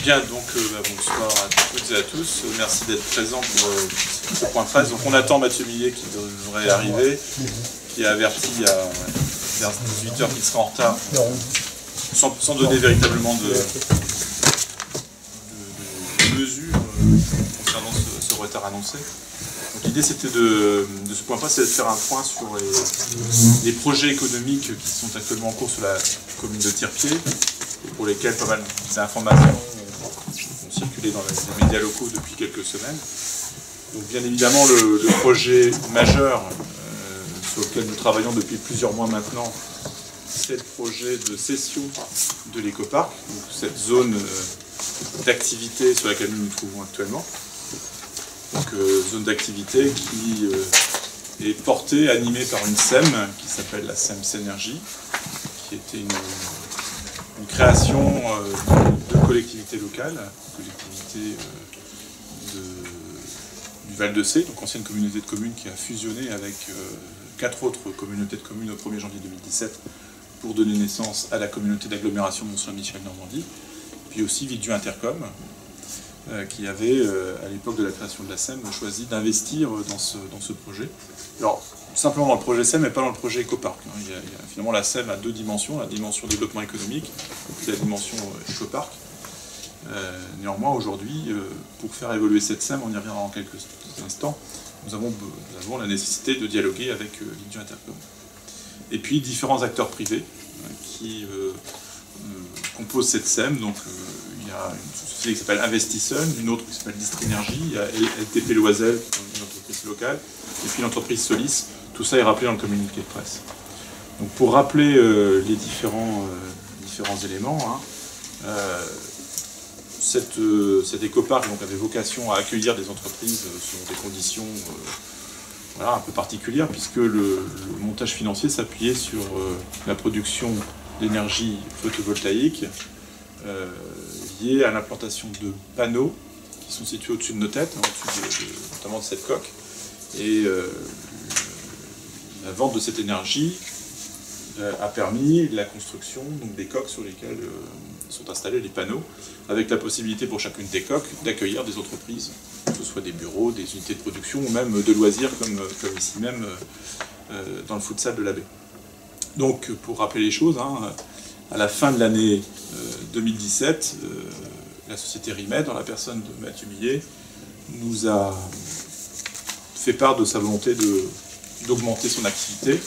Bien, donc bonsoir à toutes et à tous. Merci d'être présents pour ce point de presse. Donc on attend Mathieu Millet qui devrait arriver, qui a averti vers 18h qu'il sera en retard, sans donner véritablement de mesures concernant ce retard annoncé. Donc l'idée c'était de ce point de presse, c'est de faire un point sur les projets économiques qui sont actuellement en cours sur la commune de Tirpied, et pour lesquels pas mal d'informations ont circulé dans les médias locaux depuis quelques semaines. Donc bien évidemment le projet majeur sur lequel nous travaillons depuis plusieurs mois maintenant, c'est le projet de cession de l'écoparc, donc cette zone d'activité sur laquelle nous nous trouvons actuellement. Donc zone d'activité qui est portée, animée par une SEM qui s'appelle la SEM Senergie, qui était une création de collectivités locales, collectivité du Val-de-Sée, donc ancienne communauté de communes qui a fusionné avec 4 autres communautés de communes au 1er janvier 2017 pour donner naissance à la communauté d'agglomération Mont-Saint-Michel-Normandie, puis aussi Villedieu Intercom, qui avait, à l'époque de la création de la SEM, choisi d'investir dans ce projet. Alors, simplement dans le projet SEM, mais pas dans le projet écoparc. Finalement, la SEM a deux dimensions, la dimension développement économique, et la dimension écoparc. Néanmoins, aujourd'hui, pour faire évoluer cette SEM, on y reviendra en quelques instants, nous avons la nécessité de dialoguer avec Villedieu Intercom. Et puis, différents acteurs privés qui composent cette SEM. Donc, il y a une société qui s'appelle Investissum, une autre qui s'appelle Distrinergie, il y a LTP Loisel, une entreprise locale, et puis l'entreprise Solis. Tout ça est rappelé dans le communiqué de presse. Donc pour rappeler les différents éléments, cet écoparc avait vocation à accueillir des entreprises sur des conditions un peu particulières, puisque le montage financier s'appuyait sur la production d'énergie photovoltaïque liée à l'implantation de panneaux qui sont situés au-dessus de nos têtes, au-dessus notamment de cette coque. Et la vente de cette énergie a permis la construction des coques sur lesquelles sont installés les panneaux, avec la possibilité pour chacune des coques d'accueillir des entreprises, que ce soit des bureaux, des unités de production ou même de loisirs comme ici même dans le futsal de la baie. Donc pour rappeler les choses, à la fin de l'année 2017, la société Rimed, dans la personne de Mathieu Millet, nous a fait part de sa volonté d'augmenter son activité,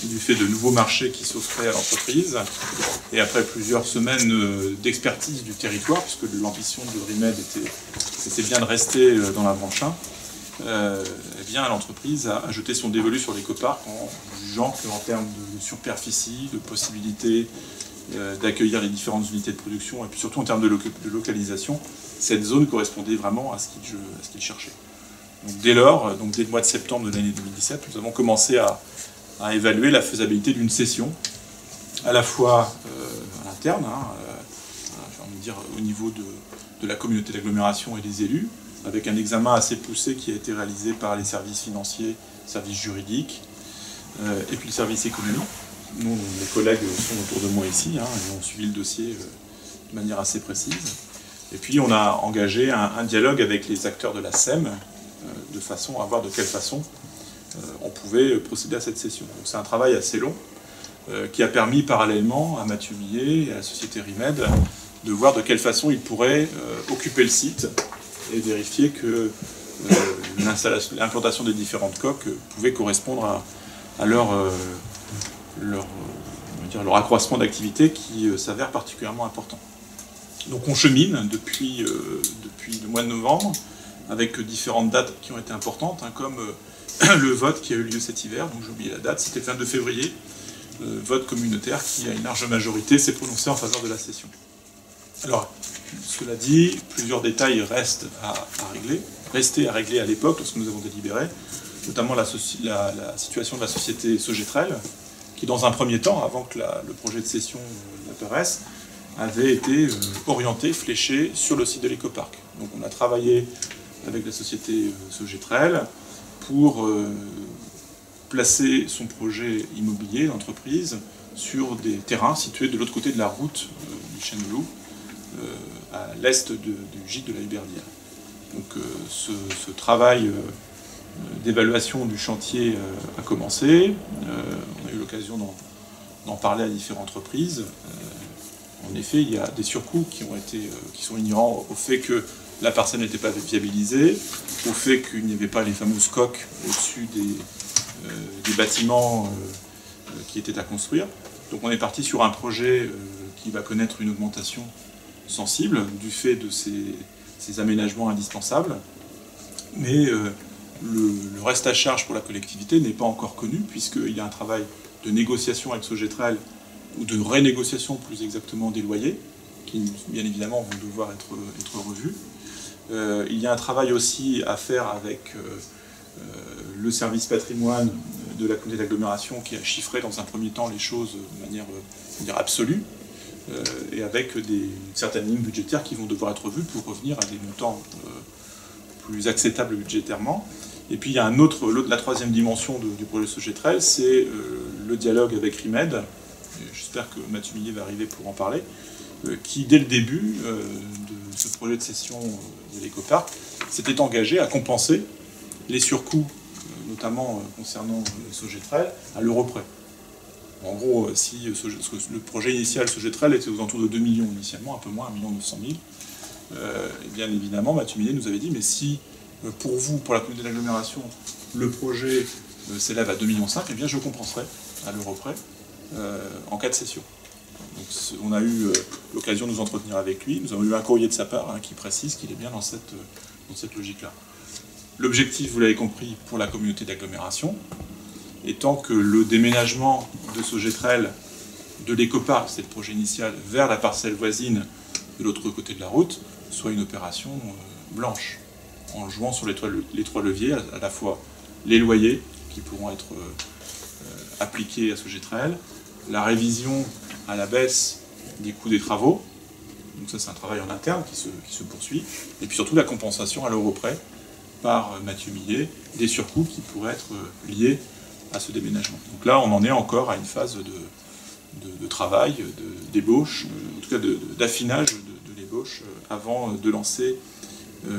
du fait de nouveaux marchés qui s'offraient à l'entreprise. Et après plusieurs semaines d'expertise du territoire, puisque l'ambition de Rimed c'était bien de rester dans la branche 1, eh bien l'entreprise a jeté son dévolu sur l'écoparc en jugeant qu'en termes de superficie, de possibilités d'accueillir les différentes unités de production, et puis surtout en termes de localisation, cette zone correspondait vraiment à ce qu'il cherchait. Donc dès lors, dès le mois de septembre de l'année 2017, nous avons commencé à évaluer la faisabilité d'une cession, à la fois à l'interne, j'ai envie de dire au niveau de la communauté d'agglomération et des élus, avec un examen assez poussé qui a été réalisé par les services financiers, services juridiques, et puis le service économique. Nous, mes collègues sont autour de moi ici, et ont suivi le dossier de manière assez précise. Et puis on a engagé un dialogue avec les acteurs de la SEM, de façon à voir de quelle façon on pouvait procéder à cette cession. Donc c'est un travail assez long, qui a permis parallèlement à Mathieu Millet et à la société Rimed de voir de quelle façon ils pourraient occuper le site et vérifier que l'implantation des différentes coques pouvait correspondre à leur accroissement d'activité qui s'avère particulièrement important. Donc on chemine depuis le mois de novembre avec différentes dates qui ont été importantes, comme le vote qui a eu lieu cet hiver, donc j'ai oublié la date, c'était le 22 février, vote communautaire qui à une large majorité s'est prononcé en faveur de la cession. Alors, cela dit, plusieurs détails restent à régler à l'époque lorsque nous avons délibéré, notamment la situation de la société Sogetrel, qui dans un premier temps, avant que le projet de cession n'apparaisse, avait été orienté, fléché sur le site de l'écoparc. Donc on a travaillé avec la société Sogetrel pour placer son projet immobilier d'entreprise sur des terrains situés de l'autre côté de la route du Chêne-Loup, à l'est du gîte de la Huberdière. Donc ce travail d'évaluation du chantier a commencé. On a eu l'occasion d'en parler à différentes reprises. En effet, il y a des surcoûts qui sont inhérents au fait que la parcelle n'était pas viabilisée, au fait qu'il n'y avait pas les fameuses coques au-dessus des bâtiments qui étaient à construire. Donc on est parti sur un projet qui va connaître une augmentation sensible du fait de ces aménagements indispensables. Mais le reste à charge pour la collectivité n'est pas encore connu, puisqu'il y a un travail de négociation avec Sogetrel, ou de renégociation plus exactement des loyers, qui bien évidemment vont devoir être revus. Il y a un travail aussi à faire avec le service patrimoine de la communauté d'agglomération qui a chiffré dans un premier temps les choses de manière absolue, et avec certaines lignes budgétaires qui vont devoir être revues pour revenir à des montants plus acceptables budgétairement. Et puis il y a la troisième dimension du projet Sogetrel, c'est le dialogue avec RIMED. J'espère que Mathieu Millet va arriver pour en parler, qui dès le début de ce projet de cession de l'écoparc s'était engagé à compenser les surcoûts, notamment concernant Sogetrel, à l'euro près. En gros, si le projet initial Sogetrel était aux alentours de 2 millions initialement, un peu moins, 1 900 000, et bien évidemment, Mathieu Millet nous avait dit, mais si pour vous, pour la communauté d'agglomération, le projet s'élève à 2,5 millions, eh bien je compenserai à l'euro près en cas de cession. Donc, on a eu l'occasion de nous entretenir avec lui. Nous avons eu un courrier de sa part qui précise qu'il est bien dans cette logique-là. L'objectif, vous l'avez compris, pour la communauté d'agglomération, étant que le déménagement de Sogetrel de l'écoparc, c'est le projet initial, vers la parcelle voisine de l'autre côté de la route, soit une opération blanche, en jouant sur les trois leviers, à la fois les loyers qui pourront être appliqués à Sogetrel, la révision à la baisse des coûts des travaux, donc ça c'est un travail en interne qui se poursuit, et puis surtout la compensation à l'euro près par Mathieu Millet des surcoûts qui pourraient être liés à ce déménagement. Donc là on en est encore à une phase de travail, d'ébauche, en tout cas d'affinage de l'ébauche avant de lancer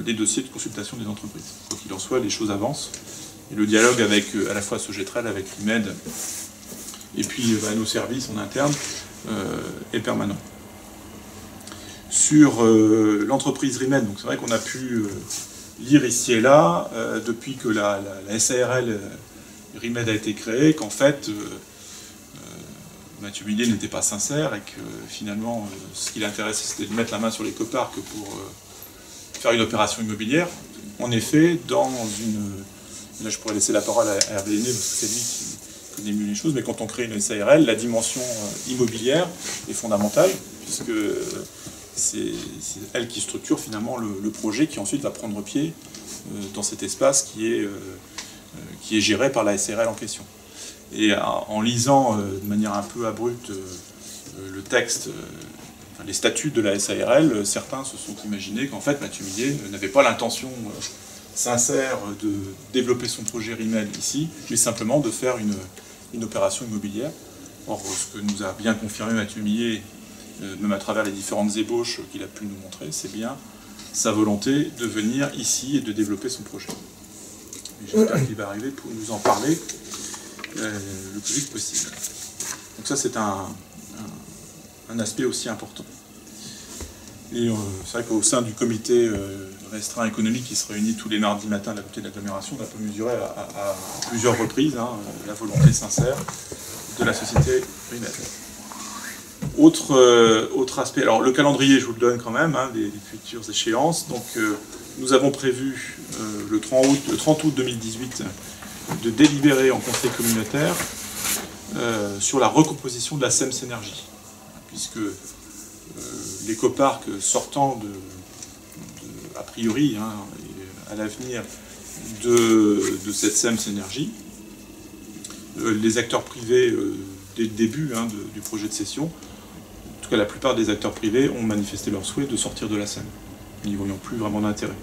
les dossiers de consultation des entreprises. Quoi qu'il en soit, les choses avancent, et le dialogue avec à la fois Sogetrel, avec RIMED, et puis nos services en interne, est permanent. Sur l'entreprise RIMED, donc c'est vrai qu'on a pu lire ici et là, depuis que la SARL RIMED a été créée, qu'en fait, Mathieu Millet n'était pas sincère, et que finalement, ce qui l'intéressait, c'était de mettre la main sur les coparcs pour faire une opération immobilière. En effet, là je pourrais laisser la parole à Hervé Henné, parce que c'est lui qui connaît mieux les choses, mais quand on crée une SARL, la dimension immobilière est fondamentale, puisque c'est elle qui structure finalement le projet qui ensuite va prendre pied dans cet espace qui est géré par la SARL en question. Et en lisant de manière un peu abrupte le texte, les statuts de la SARL, certains se sont imaginés qu'en fait Mathieu Millet n'avait pas l'intention sincère de développer son projet RIMED ici, mais simplement de faire une opération immobilière. Or, ce que nous a bien confirmé Mathieu Millet, même à travers les différentes ébauches qu'il a pu nous montrer, c'est bien sa volonté de venir ici et de développer son projet. J'espère qu'il va arriver pour nous en parler le plus vite possible. Donc ça, c'est un aspect aussi important. Et c'est vrai qu'au sein du comité restreint économique qui se réunit tous les mardis matins de la communauté d'agglomération, on a pu mesurer à plusieurs reprises la volonté sincère de la société RIMED. Autre aspect, alors le calendrier, je vous le donne quand même, des futures échéances. Donc nous avons prévu le 30 août 2018 de délibérer en conseil communautaire sur la recomposition de la SEMS Énergie, puisque l'écoparc sortant a priori, à l'avenir, de cette SEMS Énergie, les acteurs privés, dès le début du projet de cession, en tout cas la plupart des acteurs privés ont manifesté leur souhait de sortir de la SEM. Ils n'y voyant plus vraiment d'intérêt.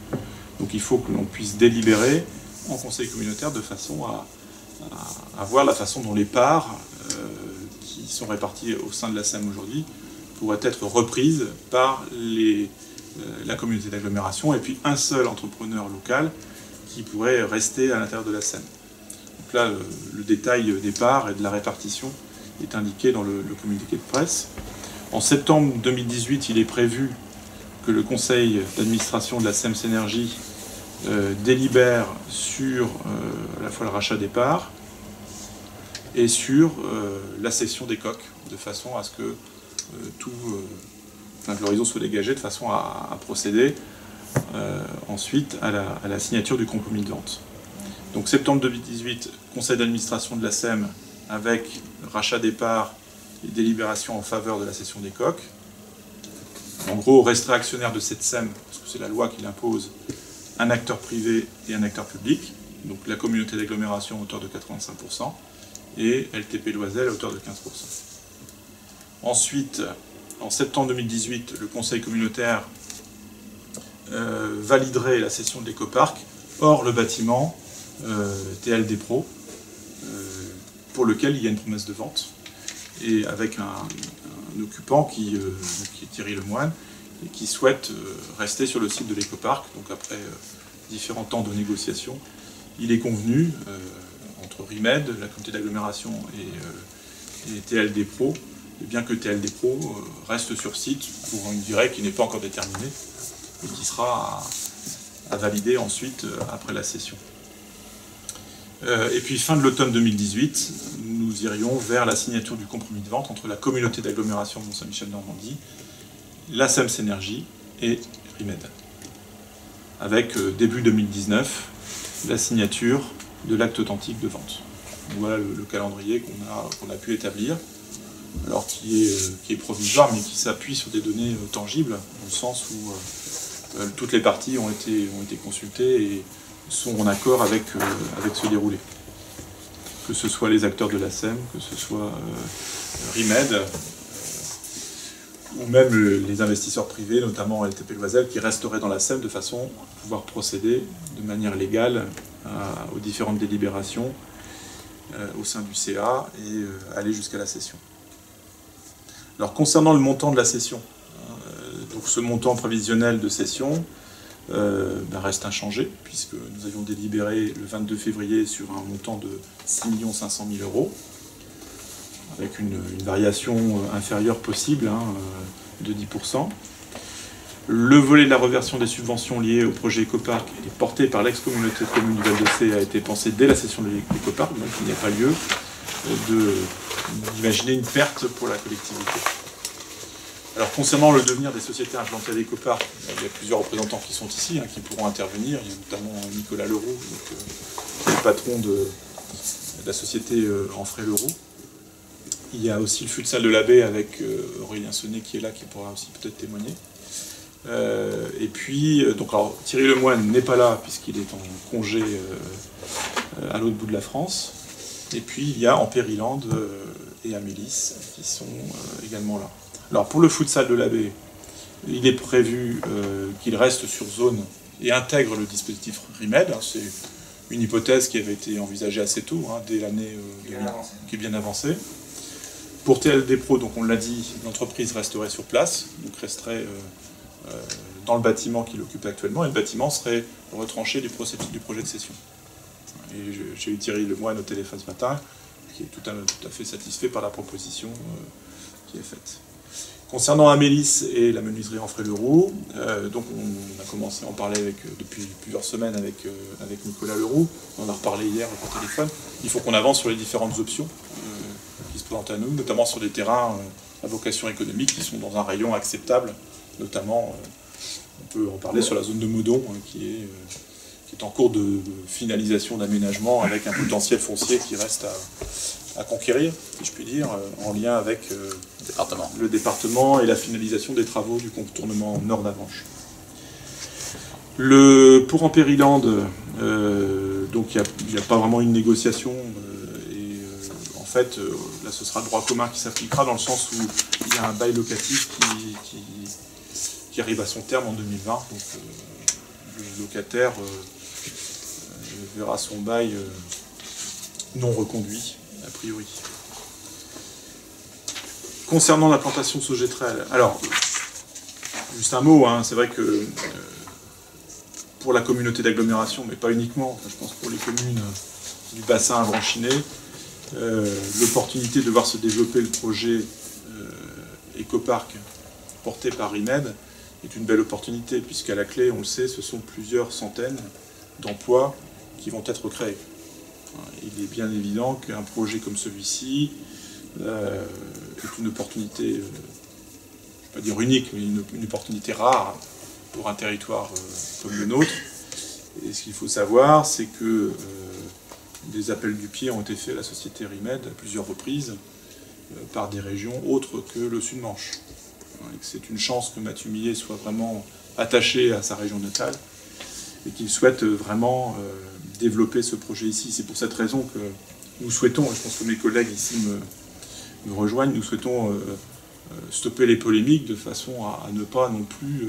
Donc il faut que l'on puisse délibérer en conseil communautaire de façon à voir la façon dont les parts qui sont réparties au sein de la SEM aujourd'hui pourrait être reprise par la communauté d'agglomération et puis un seul entrepreneur local qui pourrait rester à l'intérieur de la SEM. Donc là, le détail des parts et de la répartition est indiqué dans le communiqué de presse. En septembre 2018, il est prévu que le conseil d'administration de la SEM Énergie délibère sur à la fois le rachat des parts et sur la cession des coques, de façon à ce que que l'horizon soit dégagé, de façon à procéder ensuite à la signature du compromis de vente. Donc septembre 2018, conseil d'administration de la SEM avec rachat des parts et délibération en faveur de la cession des coques. En gros, resterait actionnaire de cette SEM, parce que c'est la loi qui l'impose, un acteur privé et un acteur public, donc la communauté d'agglomération à hauteur de 85% et LTP Loisel à hauteur de 15%. Ensuite, en septembre 2018, le conseil communautaire validerait la cession de l'écoparc, hors le bâtiment TLD Pro, pour lequel il y a une promesse de vente, et avec un occupant qui est Thierry Lemoine, et qui souhaite rester sur le site de l'écoparc. Donc après différents temps de négociation, il est convenu entre RIMED, la communauté d'agglomération, et TLD Pro, et bien que TLD Pro reste sur site pour une durée qui n'est pas encore déterminée et qui sera à valider ensuite après la cession. Et puis fin de l'automne 2018, nous irions vers la signature du compromis de vente entre la communauté d'agglomération Mont-Saint-Michel-Normandie, la SEM Énergie et RIMED, avec début 2019 la signature de l'acte authentique de vente. Donc voilà le calendrier qu'on a pu établir, alors qui est provisoire, mais qui s'appuie sur des données tangibles, dans le sens où toutes les parties ont été consultées et sont en accord avec ce déroulé. Que ce soit les acteurs de la SEM, que ce soit RIMED, ou même les investisseurs privés, notamment LTP Loisel, qui resteraient dans la SEM de façon à pouvoir procéder de manière légale aux différentes délibérations au sein du CA et aller jusqu'à la cession. Alors concernant le montant de la cession, donc ce montant prévisionnel de cession reste inchangé, puisque nous avions délibéré le 22 février sur un montant de 6 500 000 €, avec une variation inférieure possible de 10%. Le volet de la reversion des subventions liées au projet Écoparc et porté par l'ex-communauté de communes du Val-de-Cé a été pensé dès la cession de l'Écoparc, donc il n'y a pas lieu d'imaginer une perte pour la collectivité. Alors concernant le devenir des sociétés implantées à l'Écoparc, il y a plusieurs représentants qui sont ici, qui pourront intervenir. Il y a notamment Nicolas Leroux, qui est le patron de la société Enfray-Leroux. Il y a aussi le futsal de la Baie avec Aurélien Sonnet qui est là, qui pourra aussi peut-être témoigner. Et puis, donc, alors, Thierry Lemoine n'est pas là puisqu'il est en congé à l'autre bout de la France. Et puis il y a Ampériland et Amélis qui sont également là. Alors pour le futsal de la Baie, il est prévu qu'il reste sur zone et intègre le dispositif RIMED. C'est une hypothèse qui avait été envisagée assez tôt, dès l'année qui est bien avancée. Pour TLD Pro, donc on l'a dit, l'entreprise resterait sur place, donc resterait dans le bâtiment qu'il occupe actuellement, et le bâtiment serait retranché du projet de cession. Et j'ai eu Thierry Lemoine au téléphone ce matin, qui est tout à fait satisfait par la proposition qui est faite. Concernant Amélis et la menuiserie Enfray-Leroux, donc on a commencé à en parler depuis plusieurs semaines avec Nicolas Leroux, on en a reparlé hier par téléphone. Il faut qu'on avance sur les différentes options qui se présentent à nous, notamment sur des terrains à vocation économique qui sont dans un rayon acceptable, notamment, on peut en parler sur la zone de Meudon, qui est en cours de finalisation d'aménagement avec un potentiel foncier qui reste à conquérir, si je puis dire, en lien avec le département et la finalisation des travaux du contournement nord d'Avanches. Pour Ampériland, donc il n'y a pas vraiment une négociation, en fait, là ce sera le droit commun qui s'appliquera dans le sens où il y a un bail locatif qui arrive à son terme en 2020, donc le locataire verra son bail non reconduit, a priori. Concernant l'implantation de Sogetrel, alors, juste un mot, hein, c'est vrai que pour la communauté d'agglomération, mais pas uniquement, enfin, je pense pour les communes du bassin avranchinais, l'opportunité de voir se développer le projet écoparc porté par IMED est une belle opportunité, puisqu'à la clé, on le sait, ce sont plusieurs centaines d'emplois qui vont être créés. Il est bien évident qu'un projet comme celui-ci est une opportunité, je ne vais pas dire unique, mais une opportunité rare pour un territoire comme le nôtre. Et ce qu'il faut savoir, c'est que des appels du pied ont été faits à la société RIMED à plusieurs reprises par des régions autres que le Sud-Manche. C'est une chance que Mathieu Millet soit vraiment attaché à sa région natale et qu'il souhaite vraiment développer ce projet ici. C'est pour cette raison que nous souhaitons, et je pense que mes collègues ici me rejoignent, nous souhaitons stopper les polémiques de façon à ne pas non plus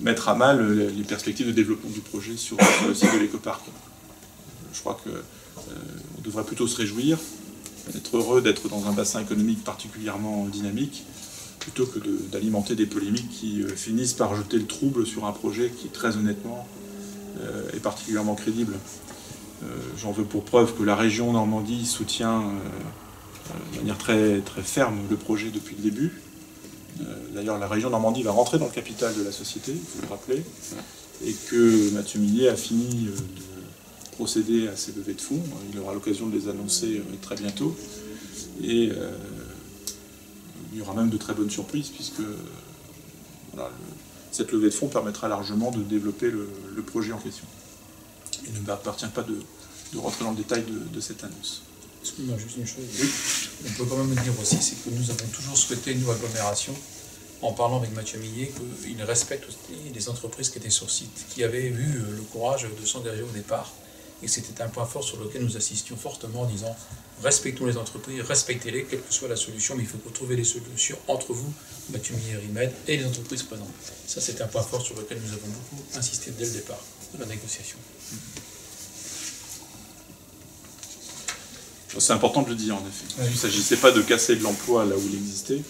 mettre à mal les perspectives de développement du projet sur le site de l'écoparc. Je crois qu'on devrait plutôt se réjouir, être heureux d'être dans un bassin économique particulièrement dynamique, plutôt que d'alimenter des polémiques qui finissent par jeter le trouble sur un projet qui, très honnêtement, est particulièrement crédible. J'en veux pour preuve que la région Normandie soutient de manière très, très ferme le projet depuis le début. D'ailleurs, la région Normandie va rentrer dans le capital de la société, il faut le rappeler, et que Mathieu Millet a fini de procéder à ces levées de fonds. Il aura l'occasion de les annoncer très bientôt. Et il y aura même de très bonnes surprises, puisque voilà, cette levée de fonds permettra largement de développer le projet en question. Il ne m'appartient pas de rentrer dans le détail de cette annonce. Excuse-moi, juste une chose. Oui. On peut quand même dire aussi, c'est que nous avons toujours souhaité, nous, agglomération, en parlant avec Mathieu Millet, qu'il respecte aussi les entreprises qui étaient sur site, qui avaient eu le courage de s'engager au départ. Et c'était un point fort sur lequel nous assistions fortement en disant respectons les entreprises, respectez-les, quelle que soit la solution, mais il faut trouver les solutions entre vous, Mathieu Millet, RIMED, et les entreprises présentes. Ça, c'est un point fort sur lequel nous avons beaucoup insisté dès le départ de la négociation. C'est important de le dire, en effet. Il ne s'agissait pas de casser de l'emploi là où il existait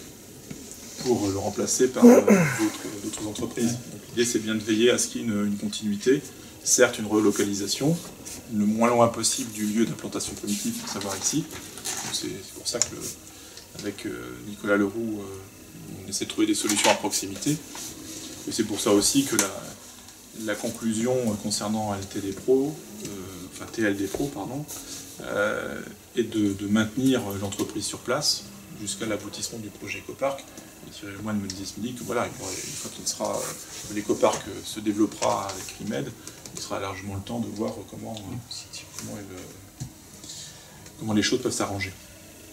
pour le remplacer par d'autres entreprises. L'idée, c'est bien de veiller à ce qu'il y ait une continuité, certes une relocalisation, le moins loin possible du lieu d'implantation primitive, à savoir ici. C'est pour ça qu'avec Nicolas Leroux, on essaie de trouver des solutions à proximité. Et c'est pour ça aussi que la conclusion concernant LTD Pro, enfin TLD Pro, pardon, et de maintenir l'entreprise sur place jusqu'à l'aboutissement du projet écoparc. Et Thierry Lemoine me disait ce midi que voilà, une fois que l'écoparc se développera avec RIMED, il sera largement le temps de voir comment les choses peuvent s'arranger.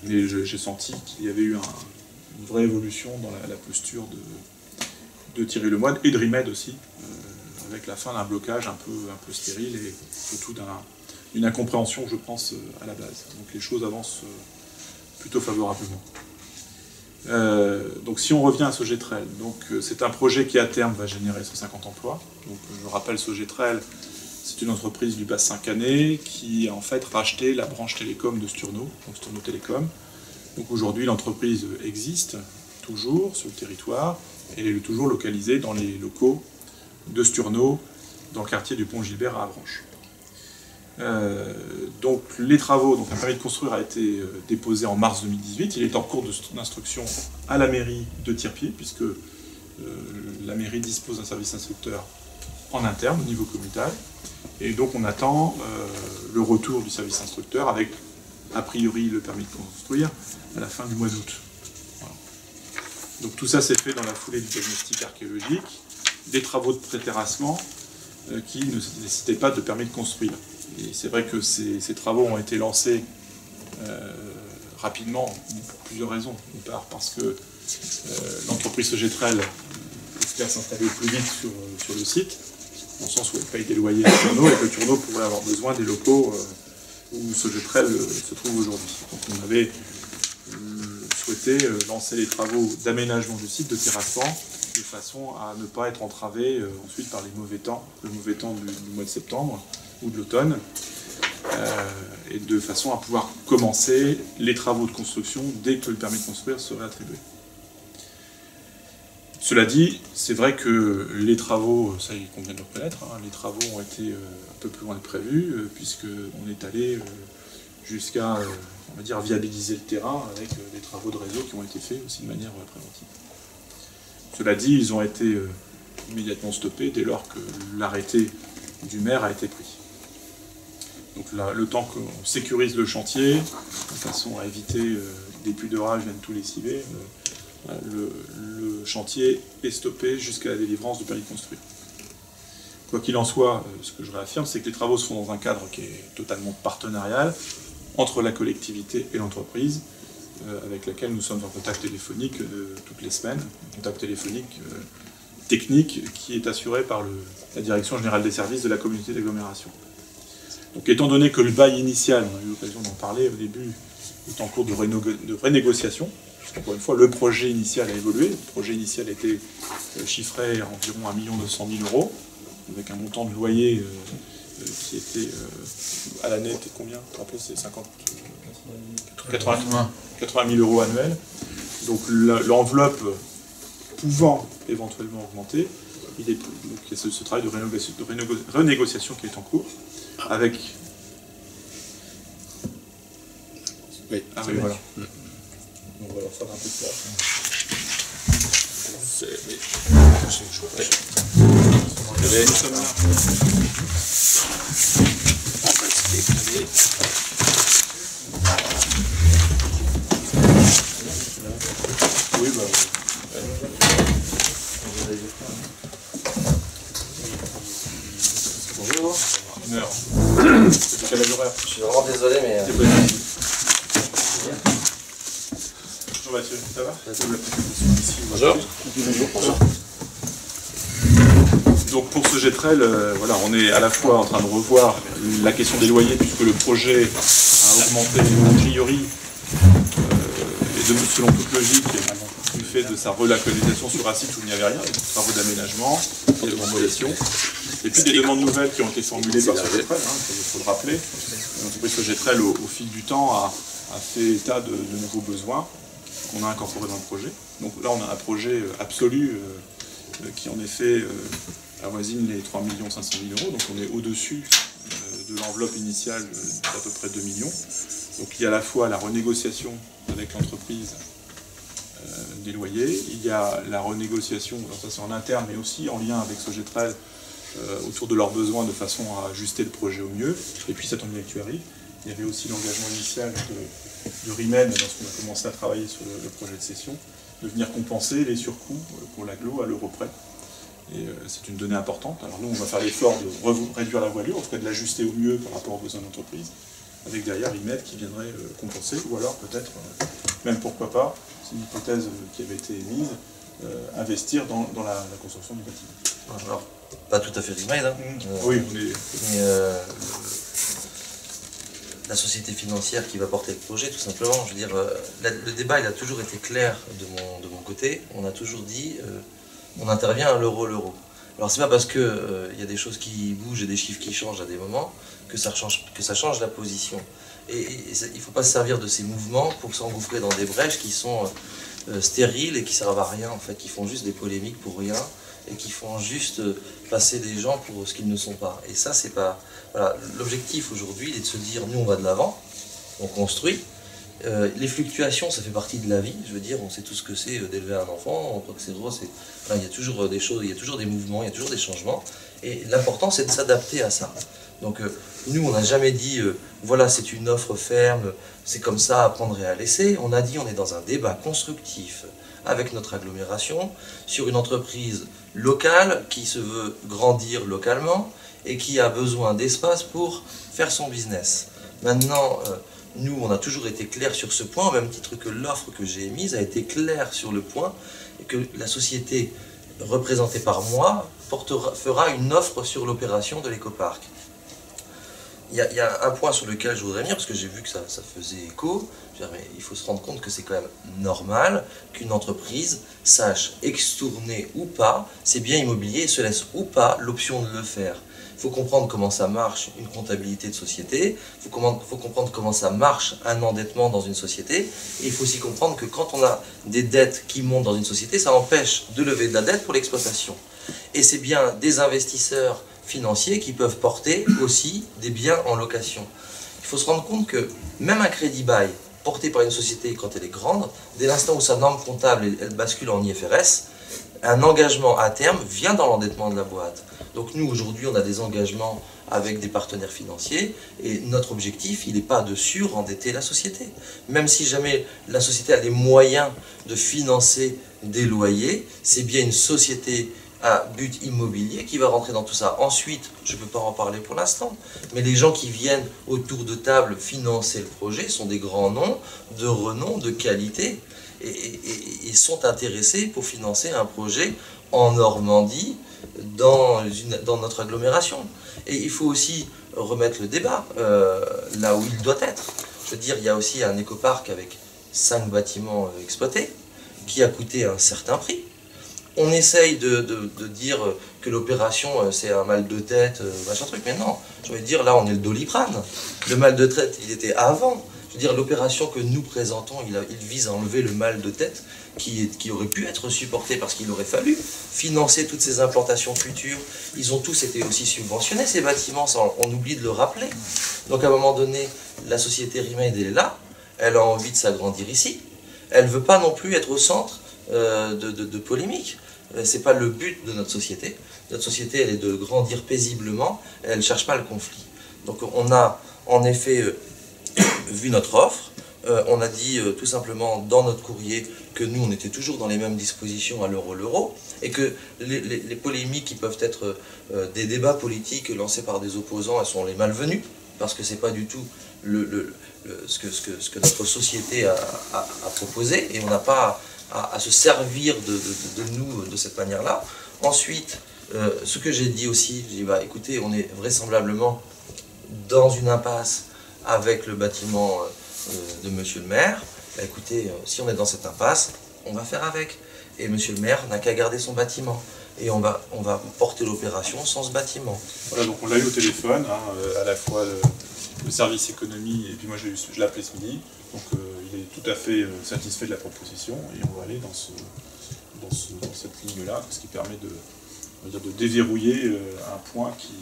Mais j'ai senti qu'il y avait eu une vraie évolution dans la posture de Thierry Lemoine et de RIMED aussi, avec la fin d'un blocage un peu stérile et surtout d'une incompréhension, je pense, à la base. Donc les choses avancent plutôt favorablement. Donc si on revient à Sogetrel, c'est un projet qui à terme va générer 150 emplois. Donc je rappelle, Sogetrel, c'est une entreprise du bassin canet qui a en fait racheté la branche télécom de Sturno, donc Sturno Télécom. Donc aujourd'hui l'entreprise existe toujours sur le territoire et elle est toujours localisée dans les locaux de Sturno, dans le quartier du Pont-Gilbert à Avranches. Donc les travaux, un permis de construire a été déposé en mars 2018. Il est en cours d'instruction à la mairie de Tirpied, puisque la mairie dispose d'un service instructeur en interne au niveau communal. Et donc on attend le retour du service instructeur avec, a priori, le permis de construire à la fin du mois d'août. Voilà. Donc tout ça s'est fait dans la foulée du diagnostic archéologique, des travaux de préterrassement qui ne nécessitaient pas de permis de construire. Et c'est vrai que ces travaux ont été lancés rapidement, pour plusieurs raisons. D'une part, parce que l'entreprise Sogetrel espère s'installer au plus vite sur le site, dans le sens où elle paye des loyers à Turno, et que Turno pourrait avoir besoin des locaux où Sogetrel se trouve aujourd'hui. Donc on avait souhaité lancer les travaux d'aménagement du site, de terrassement, de façon à ne pas être entravé ensuite par les mauvais temps, le mauvais temps du mois de septembre ou de l'automne. et de façon à pouvoir commencer les travaux de construction dès que le permis de construire serait attribué. Cela dit, c'est vrai que les travaux, ça il convient de le reconnaître, hein, les travaux ont été un peu plus loin que prévu, puisqu'on est allé jusqu'à, on va dire, viabiliser le terrain avec des travaux de réseau qui ont été faits aussi de manière préventive. Cela dit, ils ont été immédiatement stoppés dès lors que l'arrêté du maire a été pris. Donc là, le temps qu'on sécurise le chantier, de façon à éviter des pluies d'orage viennent tous les civets, le chantier est stoppé jusqu'à la délivrance du permis de construire. Quoi qu'il en soit, ce que je réaffirme, c'est que les travaux se font dans un cadre qui est totalement partenarial entre la collectivité et l'entreprise, avec laquelle nous sommes en contact téléphonique toutes les semaines, un contact téléphonique technique qui est assuré par la Direction Générale des Services de la Communauté d'agglomération. Donc étant donné que le bail initial, on a eu l'occasion d'en parler au début, est en cours de renégociation, encore une fois, le projet initial a évolué. Le projet initial était chiffré à environ 1 200 000 € avec un montant de loyer qui était à l'année, c'était combien? C'est 80 000 € annuels. Donc l'enveloppe pouvant éventuellement augmenter, il y a ce travail de renégociation qui est en cours avec... Oui, ah oui, voilà. Donc voilà, ça va un peu de place. Nous sommes là. Oui, bah... Bonjour. Une heure. C'est le calage horaire. Je suis vraiment désolé, mais... Bonjour Mathieu, ça va? Bonjour. Bonjour. Donc pour ce Getrel, voilà, on est à la fois en train de revoir la question des loyers, puisque le projet a augmenté a priori, et selon toute logique, du fait de sa relocalisation sur un site où il n'y avait rien, des travaux d'aménagement, des demolitions, et puis des demandes nouvelles qui ont été formulées par ce Getrel, il faut le rappeler. L'entreprise Getrel, au fil du temps, a fait état de nouveaux besoins qu'on a incorporés dans le projet. Donc là, on a un projet absolu qui, en effet, avoisine les 3 500 000 €, donc on est au-dessus de l'enveloppe initiale d'à peu près 2 millions. Donc il y a à la fois la renégociation avec l'entreprise des loyers, il y a la renégociation, alors ça c'est en interne, mais aussi en lien avec Sogetrel, autour de leurs besoins de façon à ajuster le projet au mieux. Et puis ça tombe bien que tu arrives. Il y avait aussi l'engagement initial de Rimen, lorsqu'on a commencé à travailler sur le projet de cession, de venir compenser les surcoûts pour l'agglo à l'euro près. Et c'est une donnée importante. Alors nous, on va faire l'effort de réduire la voilure, en tout cas de l'ajuster au mieux par rapport aux besoins d'entreprise, avec derrière Rimet qui viendrait compenser, ou alors peut-être, même pourquoi pas, c'est une hypothèse qui avait été émise, investir dans la construction du bâtiment. Alors, pas tout à fait Rimet, hein. Oui, mais la société financière qui va porter le projet, tout simplement. Je veux dire, le débat, il a toujours été clair de mon côté. On a toujours dit, on intervient à l'euro. Alors, c'est pas parce que y a des choses qui bougent et des chiffres qui changent à des moments que ça change la position. Et il ne faut pas se servir de ces mouvements pour s'engouffrer dans des brèches qui sont stériles et qui servent à rien, en fait, qui font juste des polémiques pour rien et qui font juste passer des gens pour ce qu'ils ne sont pas. Et ça, c'est pas... Voilà, l'objectif aujourd'hui, il est de se dire, nous, on va de l'avant, on construit. Les fluctuations, ça fait partie de la vie. Je veux dire, on sait tout ce que c'est d'élever un enfant. On croit que c'est drôle. Enfin, il y a toujours des choses, il y a toujours des mouvements, il y a toujours des changements. Et l'important, c'est de s'adapter à ça. Donc, nous, on n'a jamais dit, voilà, c'est une offre ferme, c'est comme ça, à prendre et à laisser. On a dit, on est dans un débat constructif avec notre agglomération sur une entreprise locale qui se veut grandir localement et qui a besoin d'espace pour faire son business. Maintenant, nous, on a toujours été clairs sur ce point, au même titre que l'offre que j'ai émise a été claire sur le point, et que la société représentée par moi fera une offre sur l'opération de l'écoparc. Il y a un point sur lequel je voudrais venir, parce que j'ai vu que ça faisait écho. Je veux dire, mais il faut se rendre compte que c'est quand même normal qu'une entreprise sache extourner ou pas ses biens immobiliers et se laisse ou pas l'option de le faire. Il faut comprendre comment ça marche une comptabilité de société, il faut comprendre comment ça marche un endettement dans une société, et il faut aussi comprendre que quand on a des dettes qui montent dans une société, ça empêche de lever de la dette pour l'exploitation. Et c'est bien des investisseurs financiers qui peuvent porter aussi des biens en location. Il faut se rendre compte que même un crédit bail porté par une société quand elle est grande, dès l'instant où sa norme comptable elle bascule en IFRS, un engagement à terme vient dans l'endettement de la boîte. Donc nous, aujourd'hui, on a des engagements avec des partenaires financiers et notre objectif, il n'est pas de surendetter la société. Même si jamais la société a les moyens de financer des loyers, c'est bien une société à but immobilier qui va rentrer dans tout ça. Ensuite, je ne peux pas en parler pour l'instant, mais les gens qui viennent autour de table financer le projet sont des grands noms, de renom, de qualité, et sont intéressés pour financer un projet en Normandie, dans notre agglomération. Et il faut aussi remettre le débat là où il doit être. Je veux dire, il y a aussi un écoparc avec 5 bâtiments exploités qui a coûté un certain prix. On essaye de dire que l'opération c'est un mal de tête, machin truc, mais non, je veux dire, là on est le Doliprane. Le mal de tête, il était avant. Je veux dire, l'opération que nous présentons, il vise à enlever le mal de tête qui aurait pu être supporté parce qu'il aurait fallu financer toutes ces implantations futures. Ils ont tous été aussi subventionnés, ces bâtiments, ça, on oublie de le rappeler. Donc à un moment donné, la société Rimaid, elle est là, elle a envie de s'agrandir ici, elle ne veut pas non plus être au centre de polémiques. C'est pas le but de notre société. Notre société, elle est de grandir paisiblement, elle ne cherche pas le conflit. Donc on a en effet vu notre offre, on a dit tout simplement dans notre courrier que nous on était toujours dans les mêmes dispositions à l'euro, et que les polémiques qui peuvent être des débats politiques lancés par des opposants, elles sont les malvenues, parce que c'est pas du tout ce que notre société a proposé, et on n'a pas à se servir de nous de cette manière-là. Ensuite, ce que j'ai dit aussi, j'ai dit bah écoutez, on est vraisemblablement dans une impasse avec le bâtiment de monsieur le maire. Bah, écoutez, si on est dans cette impasse, on va faire avec. Et monsieur le maire n'a qu'à garder son bâtiment. Et on va porter l'opération sans ce bâtiment. Voilà, donc on l'a eu au téléphone, hein, à la fois le service économie, et puis moi je l'ai appelé ce midi. Donc il est tout à fait satisfait de la proposition, et on va aller dans cette ligne-là, ce qui permet de déverrouiller un point qui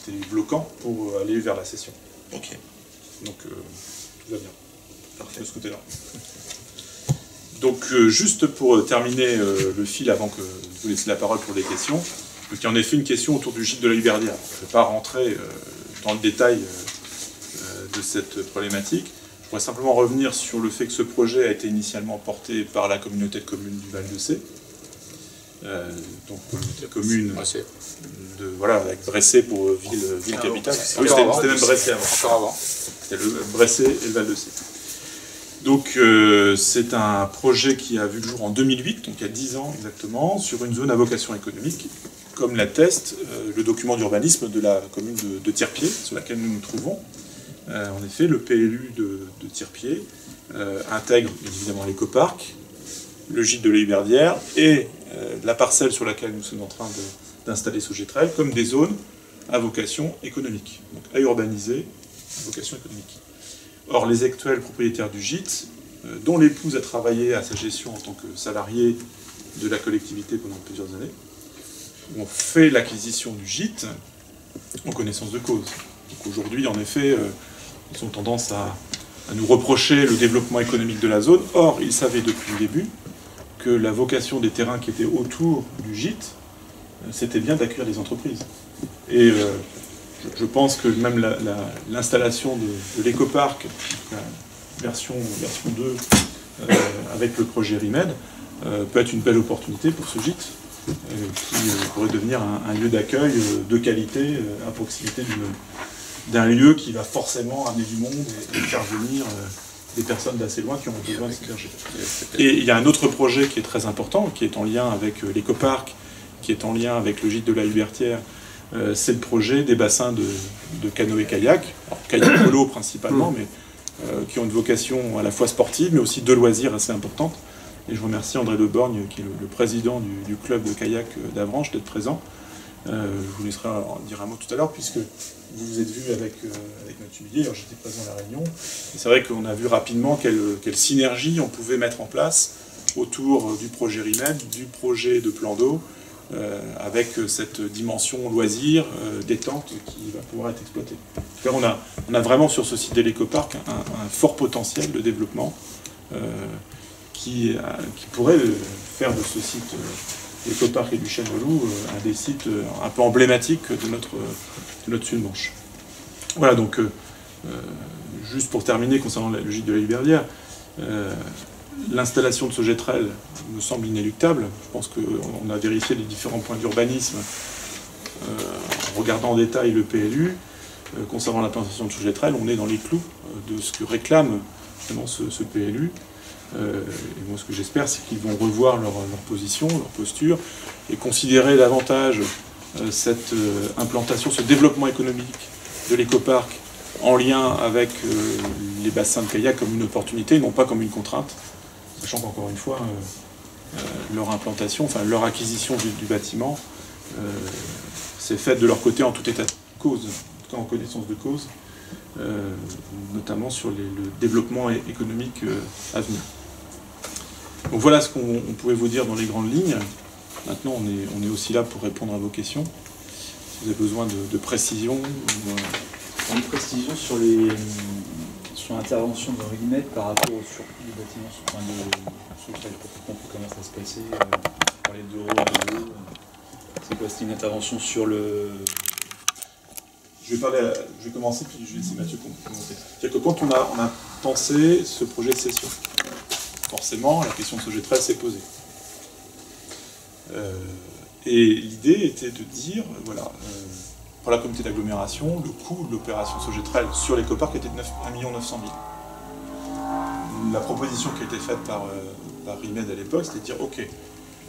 était bloquant pour aller vers la cession. Ok. Donc tout va bien. Parfait. De ce côté-là. Donc juste pour terminer le fil avant que je vous laisse la parole pour des questions, donc, il y a en effet une question autour du gîte de la Huberdière. Je ne vais pas rentrer dans le détail de cette problématique. Je voudrais simplement revenir sur le fait que ce projet a été initialement porté par la communauté de communes du Val-de-Sée. Donc communauté de communes voilà, avec Bressé pour ville capitale. Oui, c'était même Bressé avant. Encore avant. C'était le Bressé et le Val-de-Sée. Donc c'est un projet qui a vu le jour en 2008, donc il y a 10 ans exactement, sur une zone à vocation économique, comme l'atteste le document d'urbanisme de la commune de Tirpier, sur laquelle nous nous trouvons. En effet, le PLU de Tirpier intègre évidemment l'écoparc, le gîte de la Huberdière et la parcelle sur laquelle nous sommes en train d'installer Sogetrel comme des zones à vocation économique, donc à urbaniser, à vocation économique. Or, les actuels propriétaires du gîte, dont l'épouse a travaillé à sa gestion en tant que salarié de la collectivité pendant plusieurs années, ont fait l'acquisition du gîte en connaissance de cause. Donc aujourd'hui, en effet, ils ont tendance à nous reprocher le développement économique de la zone. Or, ils savaient depuis le début que la vocation des terrains qui étaient autour du gîte, c'était bien d'accueillir des entreprises. Et je pense que même l'installation de l'écoparc, version 2, avec le projet Rimaid, peut être une belle opportunité pour ce gîte, qui pourrait devenir un lieu d'accueil de qualité à proximité d'un lieu qui va forcément amener du monde et faire venir des personnes d'assez loin qui ont besoin de s'héberger. Et il y a un autre projet qui est très important, qui est en lien avec l'écoparc, qui est en lien avec le gîte de la Hubertière, c'est le projet des bassins de canoë-kayak, kayak polo principalement, mais qui ont une vocation à la fois sportive, mais aussi de loisirs assez importante. Et je remercie André Leborgne, qui est le président du club de kayak d'Avranches, d'être présent, Je vous laisserai en dire un mot tout à l'heure, puisque vous vous êtes vu avec Mathieu Millet, alors j'étais présent à la réunion, et c'est vrai qu'on a vu rapidement quelle synergie on pouvait mettre en place autour du projet RIMED, du projet de plan d'eau, avec cette dimension loisir, détente qui va pouvoir être exploitée. En tout cas, on a vraiment sur ce site de l'écoparc un fort potentiel de développement qui pourrait faire de ce site l'écoparc et du Chêne-Loup un des sites un peu emblématiques de notre Sud-Manche. Voilà, donc juste pour terminer concernant la logique de la Liberdière, l'installation de ce Getrel me semble inéluctable. Je pense qu'on a vérifié les différents points d'urbanisme en regardant en détail le PLU. Concernant l'implantation de ce Getrel, on est dans les clous de ce que réclame justement ce PLU. Et moi, ce que j'espère, c'est qu'ils vont revoir leur position, leur posture, et considérer davantage cette implantation, ce développement économique de l'écoparc en lien avec les bassins de kayak comme une opportunité, non pas comme une contrainte, sachant qu'encore une fois, leur implantation, enfin leur acquisition du bâtiment, c'est faite de leur côté en tout état de cause, en tout cas en connaissance de cause, notamment sur le développement économique à venir. Donc voilà ce qu'on pouvait vous dire dans les grandes lignes. Maintenant, on est aussi là pour répondre à vos questions. Si vous avez besoin de précision. Une précision sur l'intervention de RIMED par rapport au surcoût du bâtiment, sur lequel pour comprendre comment ça se passait, parler d'euros à euros. C'est quoi, c'était une intervention sur le... Je vais commencer, puis je vais laisser Mathieu commenter. C'est-à-dire que quand on a pensé ce projet de cession, forcément, la question de ce Getrel s'est posée. Et l'idée était de dire, voilà, pour la communauté d'agglomération, le coût de l'opération Sogetrel sur l'écoparc était de 1 900 000. La proposition qui a été faite par RIMED à l'époque, c'était de dire, ok,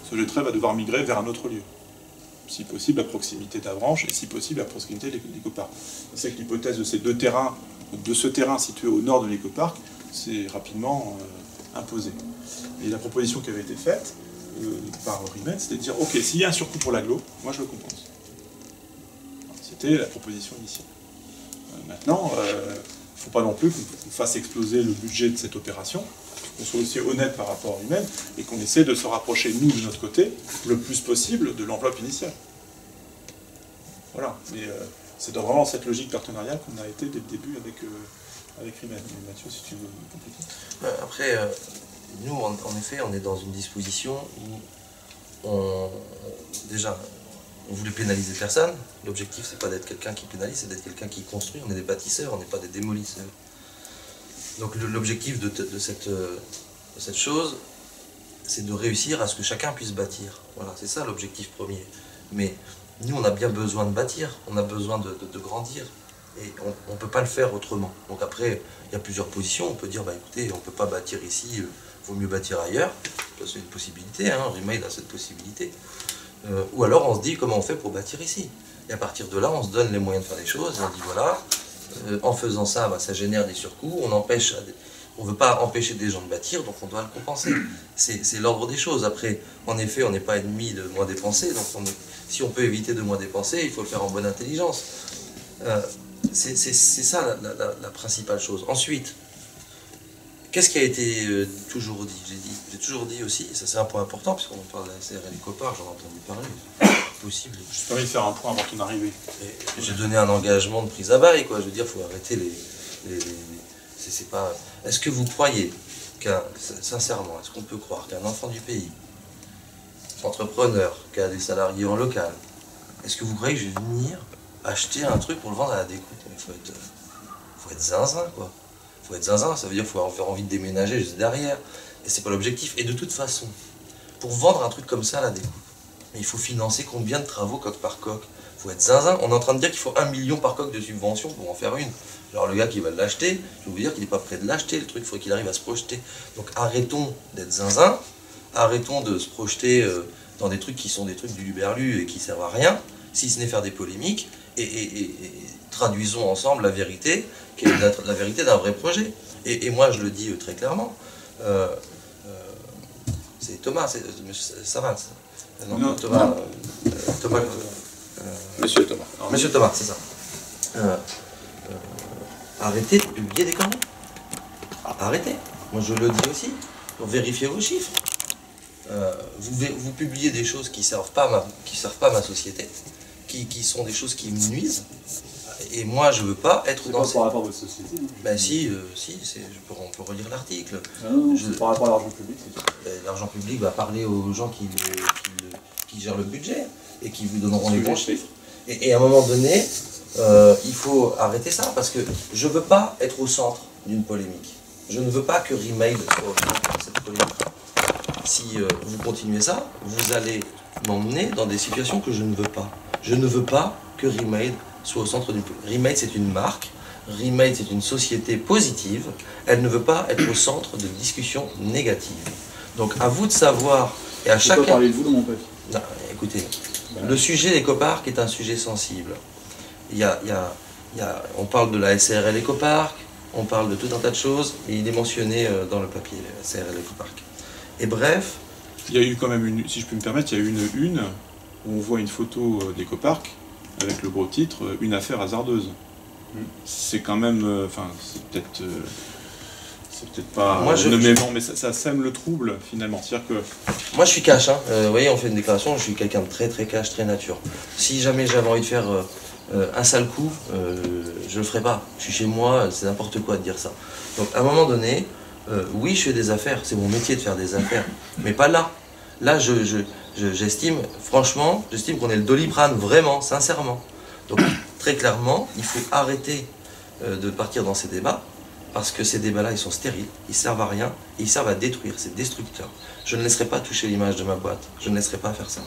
Sogetrel va devoir migrer vers un autre lieu. Si possible à proximité d'Avranches, et si possible à proximité de l'écoparc. C'est que l'hypothèse de ces deux terrains, de ce terrain situé au nord de l'écoparc, s'est rapidement imposée. Et la proposition qui avait été faite par RIMED, c'était de dire, ok, s'il y a un surcoût pour l'agglo, moi je le compense. C'était la proposition initiale. Maintenant, il ne faut pas non plus qu'on fasse exploser le budget de cette opération, qu'on soit aussi honnête par rapport à RIMED, et qu'on essaie de se rapprocher, nous, de notre côté, le plus possible de l'enveloppe initiale. Voilà, mais c'est vraiment cette logique partenariale qu'on a été dès le début avec RIMED. Mais Mathieu, si tu veux compléter. Après, nous, en effet, on est dans une disposition où déjà, on voulait pénaliser personne. L'objectif, c'est pas d'être quelqu'un qui pénalise, c'est d'être quelqu'un qui construit. On est des bâtisseurs, on n'est pas des démolisseurs. Donc l'objectif de cette chose, c'est de réussir à ce que chacun puisse bâtir. Voilà, c'est ça l'objectif premier. Mais nous, on a bien besoin de bâtir, on a besoin de grandir. Et on ne peut pas le faire autrement. Donc après, il y a plusieurs positions. On peut dire, bah, écoutez, on ne peut pas bâtir ici, il vaut mieux bâtir ailleurs. C'est une possibilité, hein, RIMED a cette possibilité. Ou alors on se dit comment on fait pour bâtir ici. Et à partir de là, on se donne les moyens de faire les choses. Et on dit, voilà, en faisant ça, bah, ça génère des surcoûts. On ne veut pas empêcher des gens de bâtir, donc on doit le compenser. C'est l'ordre des choses. Après, en effet, on n'est pas ennemi de moins dépenser. Donc si on peut éviter de moins dépenser, il faut le faire en bonne intelligence. C'est ça la principale chose. Ensuite, qu'est-ce qui a été toujours dit? J'ai toujours dit aussi, et ça c'est un point important, puisqu'on parle de la SR et l'écoparc, j'en ai entendu parler, possible. Je suis permis de faire un point avant ton arrivée. J'ai donné un engagement de prise à bail, quoi. Je veux dire, il faut arrêter c'est pas... Est-ce que vous croyez sincèrement, est-ce qu'on peut croire qu'un enfant du pays, entrepreneur, qui a des salariés en local, est-ce que vous croyez que je vais venir acheter un truc pour le vendre à la découte? Il faut être zinzin, quoi. Il faut être zinzin, ça veut dire qu'il faut avoir envie de déménager juste derrière. Et c'est pas l'objectif. Et de toute façon, pour vendre un truc comme ça à la découte, il faut financer combien de travaux coque par coque? Il faut être zinzin. On est en train de dire qu'il faut 1 million par coque de subvention pour en faire une. Alors le gars qui va l'acheter, je vais vous dire qu'il n'est pas prêt de l'acheter, le truc, il faut qu'il arrive à se projeter. Donc arrêtons d'être zinzin, arrêtons de se projeter dans des trucs qui sont des trucs du luberlu et qui servent à rien, si ce n'est faire des polémiques, et traduisons ensemble la vérité, qui est la vérité d'un vrai projet. Et moi je le dis très clairement, c'est Thomas, c'est Savins. Non, Thomas. Monsieur Thomas. Alors, Monsieur Thomas, c'est ça. Arrêtez de publier des conneries. Arrêtez. Moi je le dis aussi, pour vérifier vos chiffres. Vous publiez des choses qui servent pas ma société, qui sont des choses qui me nuisent. Et moi je veux pas être C'est dans pas ces... par rapport à votre société. Non, Ben si, on peut relire l'article. non, c'est par rapport à l'argent public, c'est tout. L'argent public va parler aux gens qui gèrent le budget et qui vous donneront les bons chiffres. Et à un moment donné, il faut arrêter ça parce que je ne veux pas être au centre d'une polémique. Je ne veux pas que Remade soit au centre de cette polémique. Si vous continuez ça, vous allez m'emmener dans des situations que je ne veux pas. Je ne veux pas que Remade soit au centre d'une polémique. Remade, c'est une marque. Remade, c'est une société positive. Elle ne veut pas être au centre de discussions négatives. Donc à vous de savoir, et à Je peux chacun... pas parler de vous dans mon papier. Non, écoutez, le sujet des coparcs est un sujet sensible. On parle de la SARL écoparc, on parle de tout un tas de choses, et il est mentionné dans le papier, la SARL écoparc. Et bref... Il y a eu quand même une, si je peux me permettre, il y a eu une où on voit une photo d'écoparc avec le gros titre « Une affaire hasardeuse ». C'est quand même, enfin, c'est peut-être pas nommément, mais ça sème le trouble finalement. C'est-à-dire que moi je suis cash, hein. Vous voyez, on fait une déclaration, je suis quelqu'un de très très cash, très nature. Si jamais j'avais envie de faire un sale coup, je le ferai pas. Je suis chez moi, c'est n'importe quoi de dire ça. Donc à un moment donné, oui je fais des affaires, c'est mon métier de faire des affaires, mais pas là. Là j'estime, franchement, j'estime qu'on est le Doliprane, vraiment, sincèrement. Donc très clairement, il faut arrêter de partir dans ces débats, parce que ces débats-là, ils sont stériles, ils servent à rien, et ils servent à détruire, c'est destructeur. Je ne laisserai pas toucher l'image de ma boîte, je ne laisserai pas faire ça.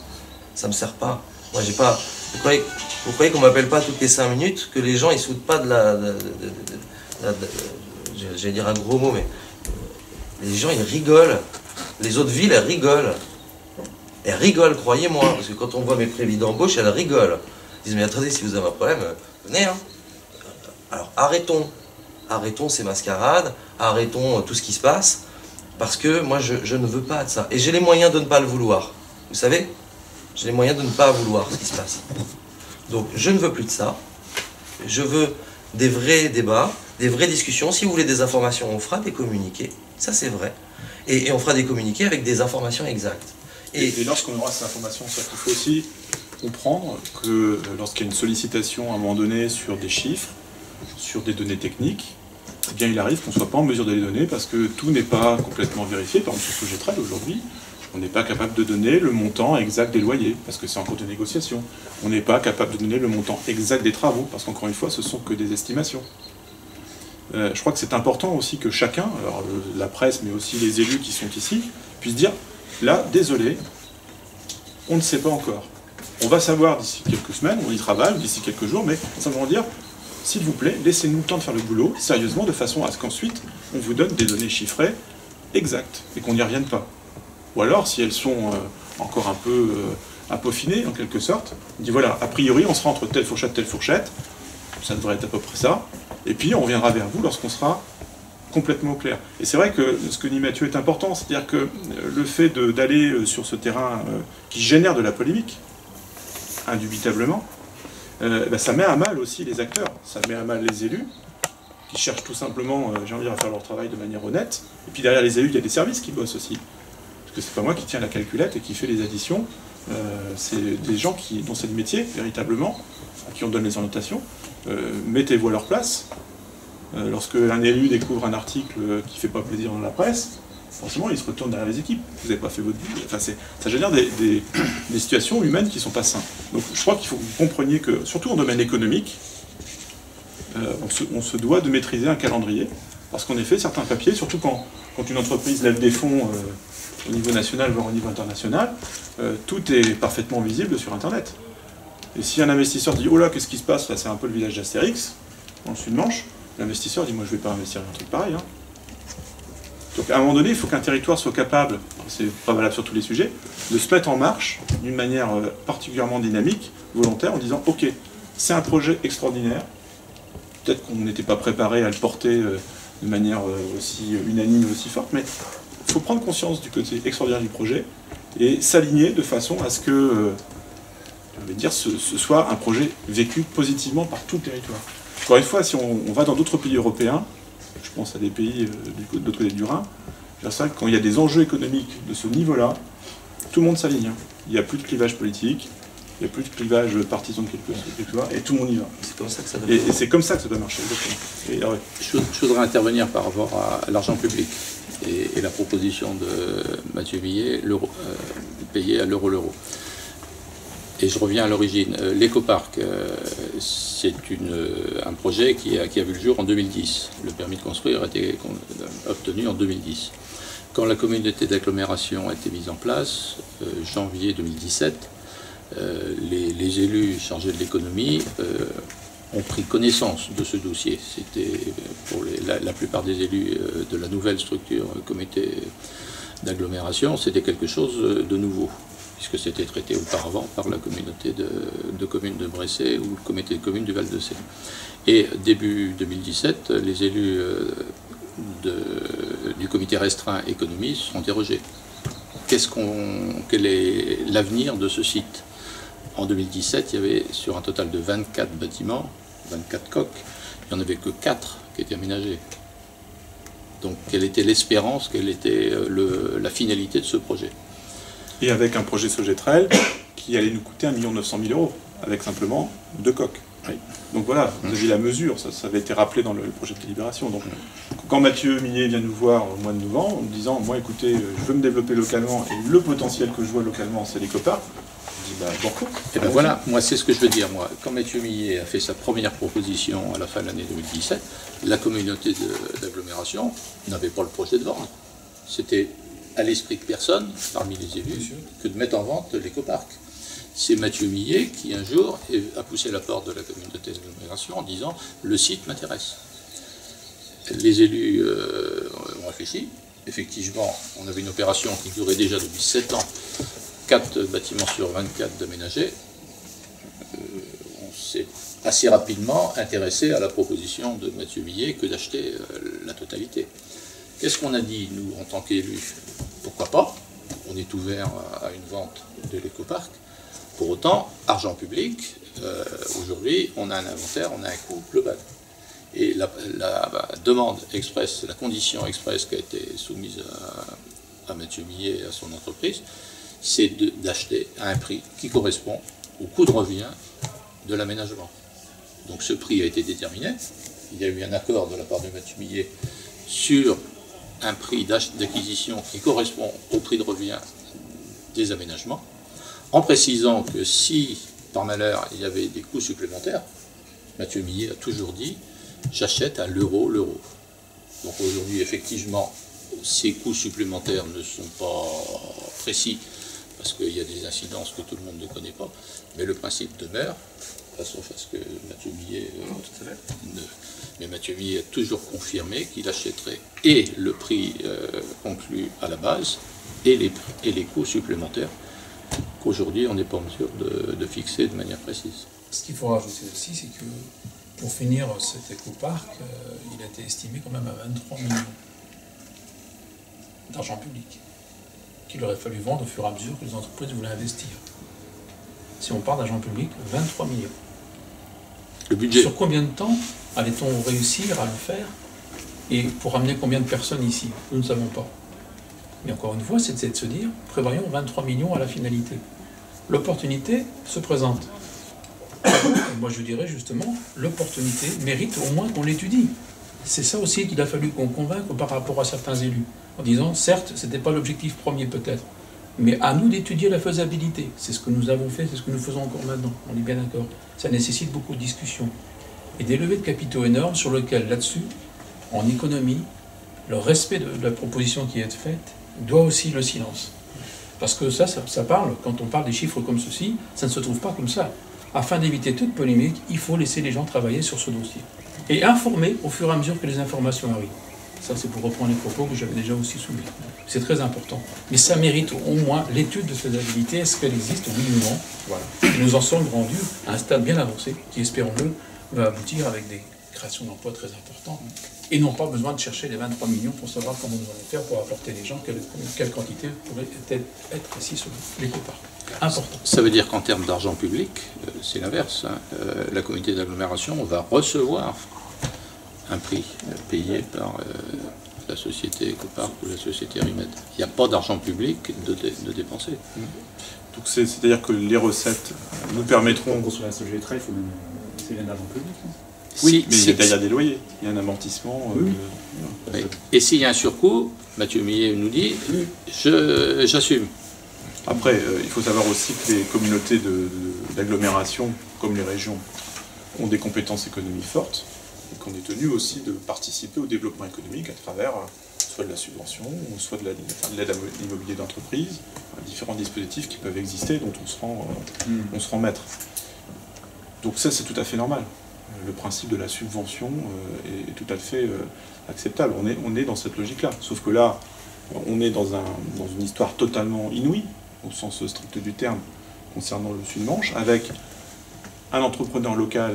Ça ne me sert pas. Moi, j'ai pas... Vous croyez qu'on m'appelle pas toutes les 5 minutes, que les gens, ils sautent pas de j'allais dire un gros mot, mais les gens, ils rigolent. Les autres villes, elles rigolent. Elles rigolent, croyez-moi, parce que quand on voit mes prévis d'embauche, elles rigolent. Ils disent, mais attendez, si vous avez un problème, venez, hein. Alors, arrêtons ces mascarades, arrêtons tout ce qui se passe, parce que moi, je ne veux pas de ça. Et j'ai les moyens de ne pas le vouloir. Vous savez, j'ai les moyens de ne pas vouloir ce qui se passe. Donc, je ne veux plus de ça. Je veux des vrais débats, des vraies discussions. Si vous voulez des informations, on fera des communiqués. Ça, c'est vrai. Et on fera des communiqués avec des informations exactes. et lorsqu'on aura ces informations, c'est-à-dire qu'il faut aussi comprendre que lorsqu'il y a une sollicitation à un moment donné sur des chiffres, sur des données techniques, eh bien il arrive qu'on ne soit pas en mesure de les donner parce que tout n'est pas complètement vérifié. Par exemple sur Sogétral aujourd'hui, on n'est pas capable de donner le montant exact des loyers parce que c'est en cours de négociation. On n'est pas capable de donner le montant exact des travaux parce qu'encore une fois ce sont que des estimations. Je crois que c'est important aussi que chacun, alors la presse mais aussi les élus qui sont ici, puissent dire là, désolé, on ne sait pas encore. On va savoir d'ici quelques semaines, on y travaille, d'ici quelques jours, mais simplement dire, s'il vous plaît, laissez-nous le temps de faire le boulot, sérieusement, de façon à ce qu'ensuite, on vous donne des données chiffrées exactes, et qu'on n'y revienne pas. Ou alors, si elles sont encore un peu peaufinées, en quelque sorte, on dit, voilà, a priori, on sera entre telle fourchette, ça devrait être à peu près ça, et puis on reviendra vers vous lorsqu'on sera complètement clair. Et c'est vrai que ce que dit Mathieu est important, c'est-à-dire que le fait d'aller sur ce terrain qui génère de la polémique, indubitablement, ça met à mal aussi les acteurs, ça met à mal les élus, qui cherchent tout simplement, j'ai envie de dire, à faire leur travail de manière honnête, et puis derrière les élus, il y a des services qui bossent aussi. Parce que c'est pas moi qui tiens la calculette et qui fait les additions, c'est des gens dont c'est le métier, véritablement, à qui on donne les orientations. Mettez-vous à leur place. Lorsque un élu découvre un article qui ne fait pas plaisir dans la presse, forcément il se retourne derrière les équipes. Vous n'avez pas fait votre vie. Enfin, ça génère des situations humaines qui ne sont pas simples. Donc je crois qu'il faut que vous compreniez que, surtout en domaine économique, on se doit de maîtriser un calendrier. Parce qu'en effet, certains papiers, surtout quand une entreprise lève des fonds au niveau national, voire au niveau international, tout est parfaitement visible sur Internet. Et si un investisseur dit « Oh là, qu'est-ce qui se passe? Là, c'est un peu le village d'Astérix, dans le Sud-Manche », l'investisseur dit « Moi, je ne vais pas investir dans un truc pareil. Hein. » Donc, à un moment donné, il faut qu'un territoire soit capable, c'est pas valable sur tous les sujets, de se mettre en marche d'une manière particulièrement dynamique, volontaire, en disant « Ok, c'est un projet extraordinaire. Peut-être qu'on n'était pas préparé à le porter de manière aussi unanime et aussi forte, mais il faut prendre conscience du côté extraordinaire du projet et s'aligner de façon à ce que j'ai envie de dire, ce soit un projet vécu positivement par tout le territoire. Encore une fois, si on va dans d'autres pays européens, je pense à des pays de l'autre côté du Rhin, c'est ça, quand il y a des enjeux économiques de ce niveau-là, tout le monde s'aligne. Hein. Il n'y a plus de clivage politique, il n'y a plus de clivage partisan de quelque chose, et tout le monde y va. C'est comme ça que ça doit Et c'est comme ça que ça doit marcher, exactement. Ouais. Je voudrais intervenir par rapport à l'argent public et la proposition de Mathieu Millet, payer à l'euro. Et je reviens à l'origine. L'écoparc, c'est un projet qui a vu le jour en 2010. Le permis de construire a été obtenu en 2010. Quand la communauté d'agglomération a été mise en place, janvier 2017, les élus chargés de l'économie ont pris connaissance de ce dossier. C'était pour la plupart des élus de la nouvelle structure comité d'agglomération, c'était quelque chose de nouveau, puisque c'était traité auparavant par la communauté de communes de Bressay ou le comité de communes du Val-de-Seine. Et début 2017, les élus du comité restreint économie se sont interrogés. Quel est l'avenir de ce site? En 2017, il y avait sur un total de 24 bâtiments, 24 coques, il n'y en avait que 4 qui étaient aménagés. Donc quelle était l'espérance, quelle était la finalité de ce projet? Et avec un projet Sogetrel qui allait nous coûter 1 900 000 €, avec simplement 2 coques. Oui. Donc voilà, vous avez la mesure, ça avait été rappelé dans le projet de délibération. Donc, quand Mathieu Millet vient nous voir au mois de novembre, en me disant, moi écoutez, je veux me développer localement, et le potentiel que je vois localement, c'est l'écoparc, je dis, bon. Et ben voilà, moi c'est ce que je veux dire, moi. Quand Mathieu Millet a fait sa première proposition à la fin de l'année 2017, la communauté d'agglomération n'avait pas le projet de vendre. C'était à l'esprit de personne, parmi les élus, que de mettre en vente l'écoparc. C'est Mathieu Millet qui, un jour, a poussé la porte de la communauté d'agglomération en disant « le site m'intéresse ». Les élus ont réfléchi. Effectivement, on avait une opération qui durait déjà depuis 7 ans, 4 bâtiments sur 24 d'aménagés. On s'est assez rapidement intéressé à la proposition de Mathieu Millet que d'acheter la totalité. Qu'est-ce qu'on a dit, nous, en tant qu'élus? Pourquoi pas? On est ouvert à une vente de l'écoparc. Pour autant, argent public, aujourd'hui, on a un inventaire, on a un coût global. Et la demande express, la condition express qui a été soumise à Mathieu Millet et à son entreprise, c'est d'acheter à un prix qui correspond au coût de revient de l'aménagement. Donc ce prix a été déterminé. Il y a eu un accord de la part de Mathieu Millet sur un prix d'acquisition qui correspond au prix de revient des aménagements, en précisant que si, par malheur, il y avait des coûts supplémentaires, Mathieu Millet a toujours dit « j'achète à l'euro l'euro ». Donc aujourd'hui, effectivement, ces coûts supplémentaires ne sont pas précis, parce qu'il y a des incidences que tout le monde ne connaît pas, mais le principe demeure, sauf à ce que Mathieu Millet... mais Mathieu Millet a toujours confirmé qu'il achèterait et le prix conclu à la base, et les coûts supplémentaires, qu'aujourd'hui on n'est pas en mesure de fixer de manière précise. Ce qu'il faut rajouter aussi, c'est que pour finir cet écoparc, il a été estimé quand même à 23 millions d'argent public, qu'il aurait fallu vendre au fur et à mesure que les entreprises voulaient investir. Si on parle d'argent public, 23 millions. Le budget. Sur combien de temps allait-on réussir à le faire? Et pour amener combien de personnes ici? Nous ne savons pas. Mais encore une fois, c'est de se dire, prévoyons 23 millions à la finalité. L'opportunité se présente. Et moi je dirais justement, l'opportunité mérite au moins qu'on l'étudie. C'est ça aussi qu'il a fallu qu'on convainque par rapport à certains élus. En disant, certes, ce n'était pas l'objectif premier peut-être, mais à nous d'étudier la faisabilité. C'est ce que nous avons fait, c'est ce que nous faisons encore maintenant. On est bien d'accord. Ça nécessite beaucoup de discussions. Et des levées de capitaux énormes sur lesquelles, là-dessus, en économie, le respect de la proposition qui est faite doit aussi le silence. Parce que ça parle, quand on parle des chiffres comme ceci, ça ne se trouve pas comme ça. Afin d'éviter toute polémique, il faut laisser les gens travailler sur ce dossier. Et informer au fur et à mesure que les informations arrivent. Ça, c'est pour reprendre les propos que j'avais déjà aussi soumis. C'est très important. Mais ça mérite au moins l'étude de faisabilité. Est-ce qu'elle existe? Oui ou non? Voilà. Et nous en sommes rendus à un stade bien avancé, qui, espérons-le, va aboutir avec des créations d'emplois très importantes. Et n'ont pas besoin de chercher les 23 millions pour savoir comment nous allons faire pour apporter les gens, quelle quantité pourrait être ici sur l'écoparc. important. Ça veut dire qu'en termes d'argent public, c'est l'inverse. Hein. La communauté d'agglomération va recevoir un prix payé par la société Ecopark ou la société Rimed. Il n'y a pas d'argent public de dépenser. Donc c'est-à-dire que les recettes nous permettront... Pour construire la SOGETRA, il faut même... c'est bien d'argent public. Oui, mais il y a derrière des loyers, il y a un amortissement. Oui. Et s'il y a un surcoût, Mathieu Millet nous dit, j'assume. Après, il faut savoir aussi que les communautés d'agglomération, comme les régions, ont des compétences économiques fortes, et qu'on est tenu aussi de participer au développement économique à travers soit de la subvention, soit de l'aide à l'immobilier d'entreprise, différents dispositifs qui peuvent exister, dont on se rend maître. Donc ça, c'est tout à fait normal. Le principe de la subvention est tout à fait acceptable. On est dans cette logique-là. Sauf que là, on est dans une histoire totalement inouïe, au sens strict du terme, concernant le Sud-Manche, avec un entrepreneur local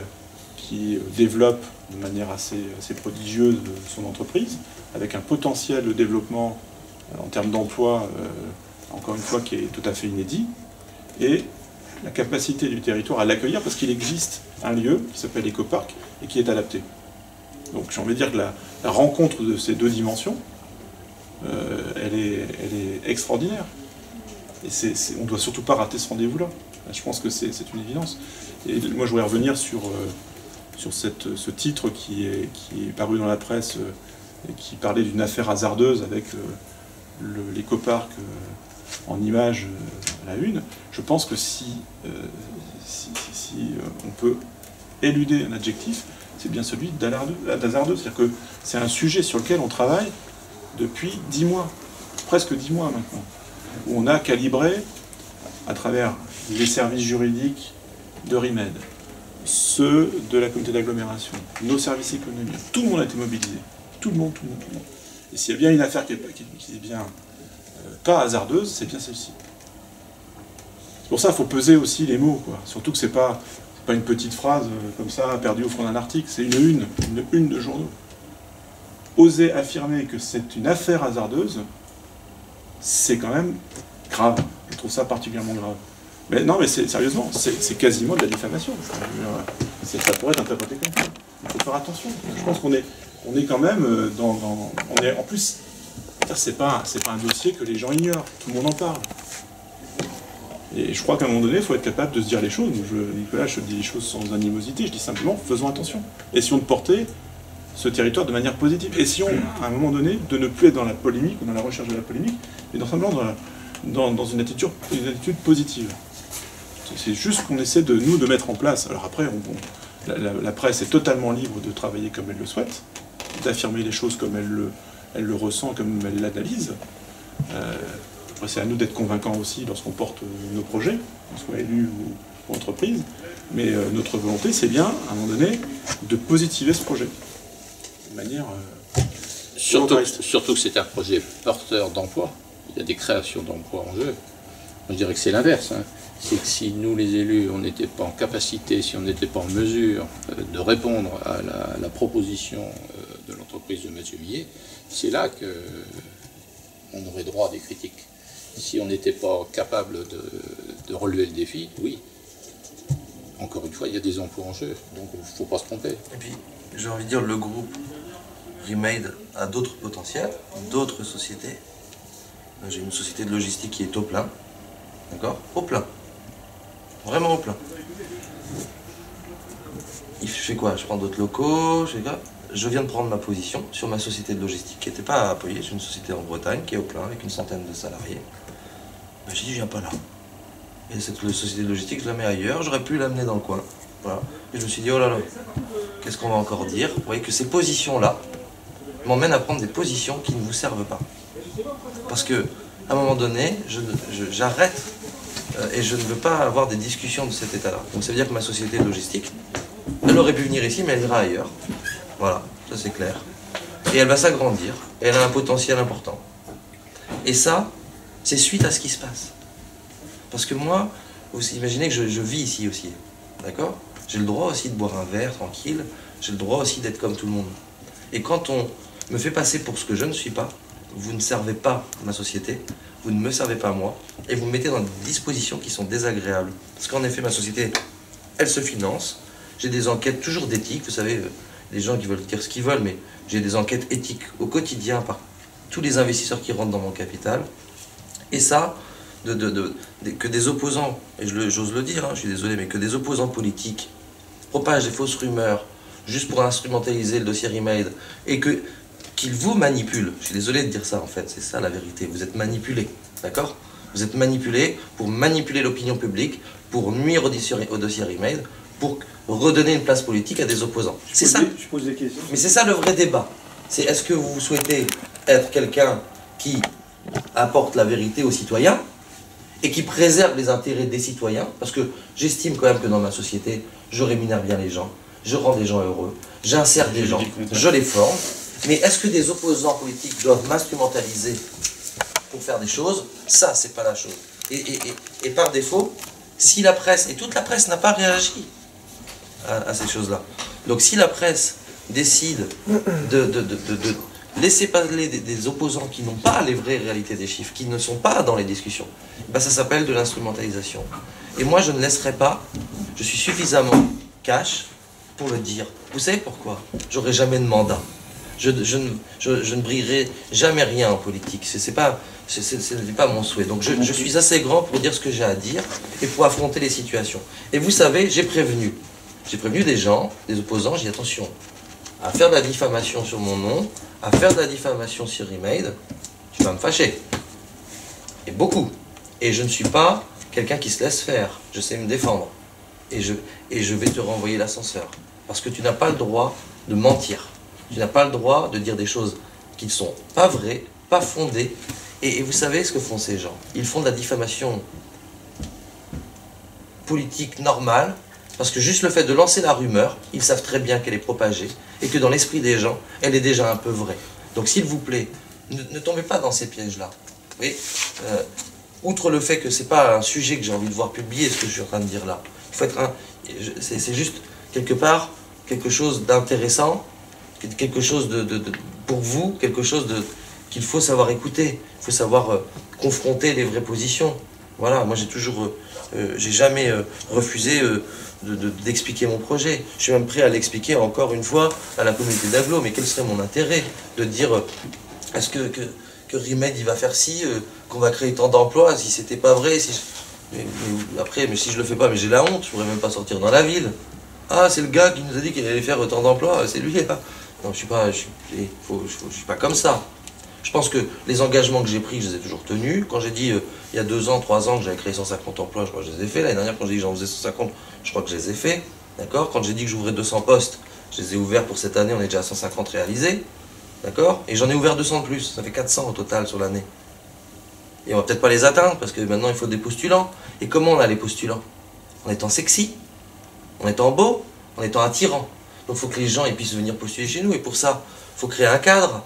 qui développe de manière assez prodigieuse son entreprise, avec un potentiel de développement en termes d'emploi, encore une fois, qui est tout à fait inédit, et la capacité du territoire à l'accueillir, parce qu'il existe un lieu qui s'appelle Ecopark et qui est adapté. Donc j'ai envie de dire que la rencontre de ces deux dimensions, elle est extraordinaire. Et on ne doit surtout pas rater ce rendez-vous-là. Je pense que c'est une évidence. Et moi je voudrais revenir sur ce titre qui est paru dans la presse et qui parlait d'une affaire hasardeuse avec l'Ecopark en image à la une. Je pense que si on peut éluder un adjectif, c'est bien celui d'hasardeux. C'est-à-dire que c'est un sujet sur lequel on travaille depuis 10 mois, presque 10 mois maintenant, où on a calibré à travers les services juridiques de Rimed, ceux de la communauté d'agglomération, nos services économiques, tout le monde a été mobilisé. Tout le monde. Et s'il y a bien une affaire qui est bien pas hasardeuse, c'est bien celle-ci. C'est pour ça qu'il faut peser aussi les mots, quoi. Surtout que c'est pas une petite phrase comme ça, perdue au fond d'un article, c'est une une de journaux. Oser affirmer que c'est une affaire hasardeuse, c'est quand même grave. Je trouve ça particulièrement grave. Mais non, mais sérieusement, c'est quasiment de la diffamation. Ça pourrait être interprété comme ça. Il faut faire attention. Je pense qu'on est quand même en plus, c'est pas un dossier que les gens ignorent. Tout le monde en parle. Et je crois qu'à un moment donné, il faut être capable de se dire les choses. Nicolas, je te dis les choses sans animosité. Je dis simplement, faisons attention. Essayons de porter ce territoire de manière positive. Essayons, à un moment donné, de ne plus être dans la polémique ou dans la recherche de la polémique, mais simplement dans une attitude positive. C'est juste qu'on essaie de mettre en place. Alors après, la presse est totalement libre de travailler comme elle le souhaite, d'affirmer les choses comme elle le ressent, comme elle l'analyse. Après, c'est à nous d'être convaincants aussi lorsqu'on porte nos projets, qu'on soit élu ou entreprise. Mais notre volonté, c'est bien, à un moment donné, de positiver ce projet. De manière... Surtout que c'est un projet porteur d'emploi. Il y a des créations d'emplois en jeu. Je dirais que c'est l'inverse. Hein. C'est que si nous, les élus, on n'était pas en capacité, si on n'était pas en mesure de répondre à la proposition de l'entreprise de Mathieu Millet, c'est là qu'on aurait droit à des critiques. Si on n'était pas capable de relever le défi, oui. Encore une fois, il y a des emplois en jeu, donc il ne faut pas se tromper. Et puis, j'ai envie de dire, le groupe Rimed a d'autres potentiels, d'autres sociétés. J'ai une société de logistique qui est au plein. D'accord ? Au plein. Vraiment au plein. Je fais quoi ? Je prends d'autres locaux, je viens de prendre ma position sur ma société de logistique qui n'était pas appuyée. J'ai une société en Bretagne qui est au plein avec une centaine de salariés. Ben, j'ai dit, je viens pas là. Et cette société de logistique, je la mets ailleurs. J'aurais pu l'amener dans le coin. Voilà. Et je me suis dit, oh là là, qu'est-ce qu'on va encore dire ? Vous voyez que ces positions-là m'emmènent à prendre des positions qui ne vous servent pas. Parce que, à un moment donné, j'arrête et je ne veux pas avoir des discussions de cet état-là. Donc ça veut dire que ma société de logistique, elle aurait pu venir ici, mais elle ira ailleurs. Voilà, ça c'est clair. Et elle va s'agrandir, et elle a un potentiel important. Et ça, c'est suite à ce qui se passe. Parce que moi, aussi, imaginez que je vis ici aussi, d'accord ? J'ai le droit aussi de boire un verre tranquille, j'ai le droit aussi d'être comme tout le monde. Et quand on me fait passer pour ce que je ne suis pas, vous ne servez pas ma société, vous ne me servez pas moi, et vous me mettez dans des dispositions qui sont désagréables. Parce qu'en effet, ma société, elle se finance. J'ai des enquêtes toujours d'éthique, vous savez, les gens qui veulent dire ce qu'ils veulent, mais j'ai des enquêtes éthiques au quotidien par tous les investisseurs qui rentrent dans mon capital. Et ça, que des opposants, et j'ose le dire, hein, je suis désolé, mais que des opposants politiques propagent des fausses rumeurs juste pour instrumentaliser le dossier Remade, et qu'ils vous manipulent. Je suis désolé de dire ça, en fait, c'est ça la vérité. Vous êtes manipulés, d'accord? Vous êtes manipulés pour manipuler l'opinion publique, pour nuire au dossier Remade, pour redonner une place politique à des opposants. C'est ça. Je pose des questions. Mais c'est ça le vrai débat. C'est est-ce que vous souhaitez être quelqu'un qui apporte la vérité aux citoyens et qui préserve les intérêts des citoyens? Parce que j'estime quand même que dans ma société, je rémunère bien les gens, je rends des gens heureux, j'insère des gens, je les forme. Mais est-ce que des opposants politiques doivent m'instrumentaliser pour faire des choses? Ça, c'est pas la chose. Et par défaut, si la presse, et toute la presse n'a pas réagi à ces choses-là, donc si la presse décide de laisser parler des opposants qui n'ont pas les vraies réalités des chiffres, qui ne sont pas dans les discussions, ben ça s'appelle de l'instrumentalisation. Et moi, je ne laisserai pas, je suis suffisamment cash pour le dire. Vous savez pourquoi? J'aurai jamais de mandat. Je ne brillerai jamais rien en politique. Ce n'est pas mon souhait. Donc je suis assez grand pour dire ce que j'ai à dire et pour affronter les situations. Et vous savez, j'ai prévenu des gens, des opposants, j'ai dit attention, à faire de la diffamation sur mon nom, à faire de la diffamation sur Remade, tu vas me fâcher. Et beaucoup. Et je ne suis pas quelqu'un qui se laisse faire. Je sais me défendre. Et je vais te renvoyer l'ascenseur. Parce que tu n'as pas le droit de mentir. Tu n'as pas le droit de dire des choses qui ne sont pas vraies, pas fondées. Et vous savez ce que font ces gens? Ils font de la diffamation politique normale, parce que juste le fait de lancer la rumeur, ils savent très bien qu'elle est propagée, et que dans l'esprit des gens, elle est déjà un peu vraie. Donc s'il vous plaît, ne tombez pas dans ces pièges-là. Vous voyez, outre le fait que ce n'est pas un sujet que j'ai envie de voir publier, ce que je suis en train de dire là, il faut être c'est juste quelque part quelque chose d'intéressant, quelque chose pour vous, quelque chose qu'il faut savoir écouter, il faut savoir confronter les vraies positions. Voilà, moi j'ai jamais refusé d'expliquer mon projet. Je suis même prêt à l'expliquer encore une fois à la communauté d'Aglo, mais quel serait mon intérêt de dire est-ce que Remade il va faire ci, qu'on va créer tant d'emplois, si c'était pas vrai, mais si je le fais pas, mais j'ai la honte, je pourrais même pas sortir dans la ville. Ah, c'est le gars qui nous a dit qu'il allait faire tant d'emplois, c'est lui là. Non, je suis pas comme ça. Je pense que les engagements que j'ai pris, je les ai toujours tenus. Quand j'ai dit il y a 2 ans, 3 ans que j'avais créé 150 emplois, je crois que je les ai faits. L'année dernière, quand j'ai dit que j'en faisais 150, je crois que je les ai faits. D'accord? Quand j'ai dit que j'ouvrais 200 postes, je les ai ouverts pour cette année, on est déjà à 150 réalisés. D'accord? Et j'en ai ouvert 200 de plus, ça fait 400 au total sur l'année. Et on va peut-être pas les atteindre, parce que maintenant il faut des postulants. Et comment on a les postulants? En étant sexy, en étant beau, en étant attirant. Donc il faut que les gens ils puissent venir postuler chez nous, et pour ça, il faut créer un cadre.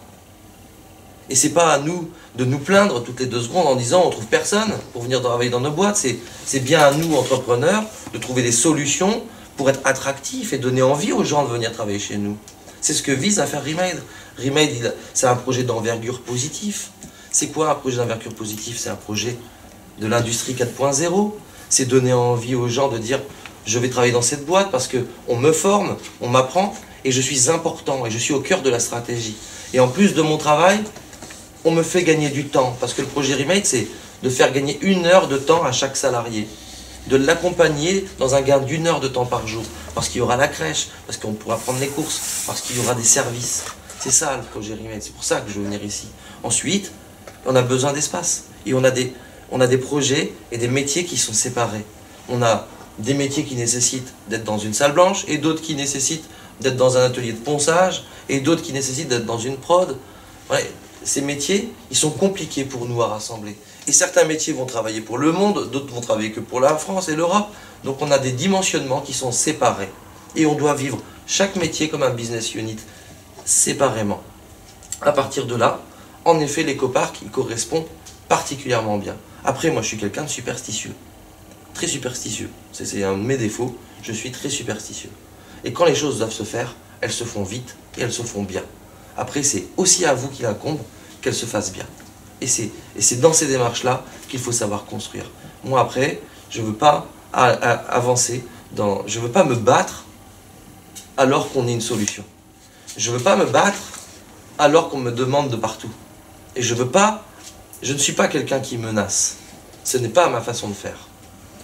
Et c'est pas à nous de nous plaindre toutes les 2 secondes en disant on trouve personne pour venir travailler dans nos boîtes. C'est bien à nous, entrepreneurs, de trouver des solutions pour être attractifs et donner envie aux gens de venir travailler chez nous. C'est ce que vise à faire Remade. Remade, c'est un projet d'envergure positif. C'est quoi un projet d'envergure positif? C'est un projet de l'industrie 4.0. C'est donner envie aux gens de dire je vais travailler dans cette boîte parce qu'on me forme, on m'apprend et je suis important et je suis au cœur de la stratégie. Et en plus de mon travail, on me fait gagner du temps, parce que le projet Remade, c'est de faire gagner 1 heure de temps à chaque salarié, de l'accompagner dans un gain d'1 heure de temps par jour, parce qu'il y aura la crèche, parce qu'on pourra prendre les courses, parce qu'il y aura des services. C'est ça le projet Remade, c'est pour ça que je veux venir ici. Ensuite, on a besoin d'espace, et on a des projets et des métiers qui sont séparés. On a des métiers qui nécessitent d'être dans une salle blanche, et d'autres qui nécessitent d'être dans un atelier de ponçage, et d'autres qui nécessitent d'être dans une prod. Ouais. Ces métiers, ils sont compliqués pour nous à rassembler. Et certains métiers vont travailler pour le monde, d'autres vont travailler que pour la France et l'Europe. Donc on a des dimensionnements qui sont séparés. Et on doit vivre chaque métier comme un business unit, séparément. À partir de là, en effet, l'écoparc, il correspond particulièrement bien. Après, moi, je suis quelqu'un de superstitieux. Très superstitieux. C'est un de mes défauts. Je suis très superstitieux. Et quand les choses doivent se faire, elles se font vite et elles se font bien. Après, c'est aussi à vous qu'il incombe, qu'elle se fasse bien. Et c'est dans ces démarches-là qu'il faut savoir construire. Moi, après, je ne veux pas avancer, je ne veux pas me battre alors qu'on ait une solution. Je ne veux pas me battre alors qu'on me demande de partout. Et je ne suis pas quelqu'un qui menace. Ce n'est pas ma façon de faire.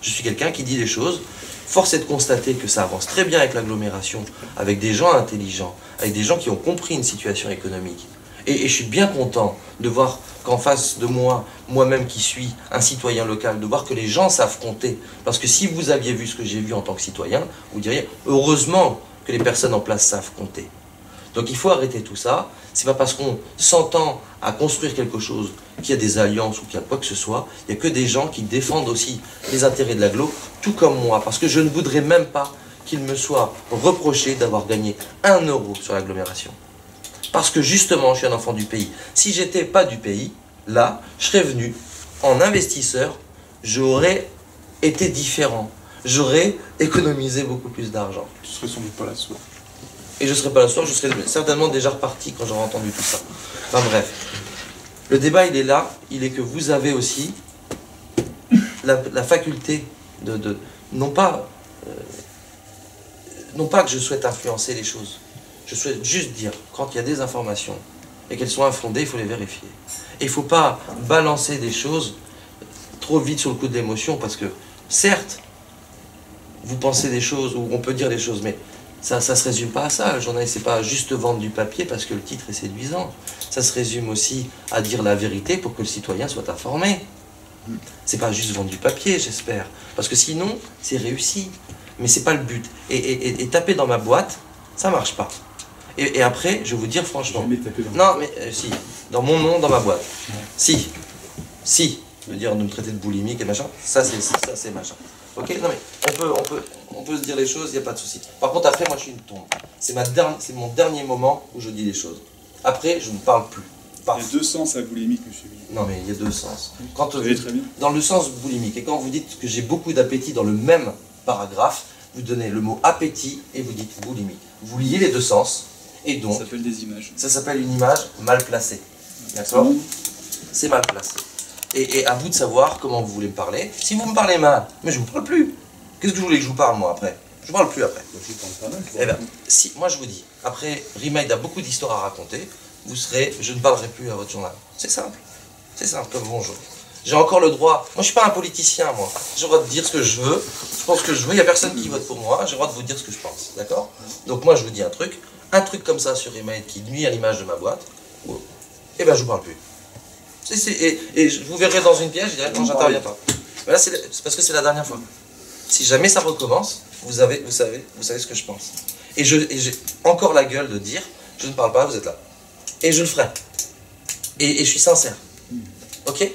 Je suis quelqu'un qui dit les choses. Force est de constater que ça avance très bien avec l'agglomération, avec des gens intelligents, avec des gens qui ont compris une situation économique. Et je suis bien content de voir qu'en face de moi, moi-même qui suis un citoyen local, de voir que les gens savent compter. Parce que si vous aviez vu ce que j'ai vu en tant que citoyen, vous diriez, heureusement que les personnes en place savent compter. Donc il faut arrêter tout ça. C'est pas parce qu'on s'entend à construire quelque chose qu'il y a des alliances ou qu'il y a quoi que ce soit. Il n'y a que des gens qui défendent aussi les intérêts de l'agglo, tout comme moi. Parce que je ne voudrais même pas qu'il me soit reproché d'avoir gagné 1 euro sur l'agglomération. Parce que justement, je suis un enfant du pays. Si j'étais pas du pays, là, je serais venu en investisseur, j'aurais été différent. J'aurais économisé beaucoup plus d'argent. Tu serais sans doute pas là ce soir. Et je ne serais pas là ce soir, je serais certainement déjà reparti quand j'aurais entendu tout ça. Enfin bref. Le débat, il est là. Il est que vous avez aussi la faculté de non pas que je souhaite influencer les choses. Je souhaite juste dire, quand il y a des informations et qu'elles sont infondées, il faut les vérifier. Et il ne faut pas balancer des choses trop vite sur le coup de l'émotion, parce que, certes, vous pensez des choses, ou on peut dire des choses, mais ça ne se résume pas à ça. Le journal, c'est pas juste vendre du papier parce que le titre est séduisant. Ça se résume aussi à dire la vérité pour que le citoyen soit informé. C'est pas juste vendre du papier, j'espère. Parce que sinon, c'est réussi. Mais c'est pas le but. Et taper dans ma boîte, ça marche pas. Et après, je vais vous dire franchement... Non, mais si. Dans mon nom, dans ma boîte. Ouais. Si. Je veux dire, de me traiter de boulimique et machin, ça c'est machin. Ok? Non mais, on peut se dire les choses, il n'y a pas de souci. Par contre, après, moi je suis une tombe. C'est mon dernier moment où je dis les choses. Après, je ne parle plus. Il y a 2 sens à boulimique, monsieur Billy. Non mais il y a 2 sens. Quand très bien. Dans le sens boulimique, et quand vous dites que j'ai beaucoup d'appétit dans le même paragraphe, vous donnez le mot appétit et vous dites boulimique. Vous liez les 2 sens, et donc... Ça s'appelle des images. Ça s'appelle une image mal placée. D'accord? C'est mal placé. Et à vous de savoir comment vous voulez me parler. Si vous me parlez mal, mais je ne vous parle plus. Qu'est-ce que vous voulez que je vous parle, moi, après? Je ne vous parle plus après. Je parle pas mal. Eh bien, si, moi je vous dis, après, Remade a beaucoup d'histoires à raconter, je ne parlerai plus à votre journal. C'est simple. C'est simple comme bonjour. J'ai encore le droit, moi je ne suis pas un politicien, moi. J'ai le droit de dire ce que je veux, je pense que je veux, il n'y a personne qui vote pour moi, j'ai le droit de vous dire ce que je pense, d'accord? Donc moi je vous dis un truc comme ça sur Remade qui nuit à l'image de ma boîte, eh bien je ne vous parle plus. Et vous verrez dans une pièce, je dirais non, j'interviens pas. Mais là, c'est parce que c'est la dernière fois. Si jamais ça recommence, vous savez ce que je pense. Et j'ai encore la gueule de dire, je ne parle pas, vous êtes là. Et je le ferai. Et je suis sincère. Ok?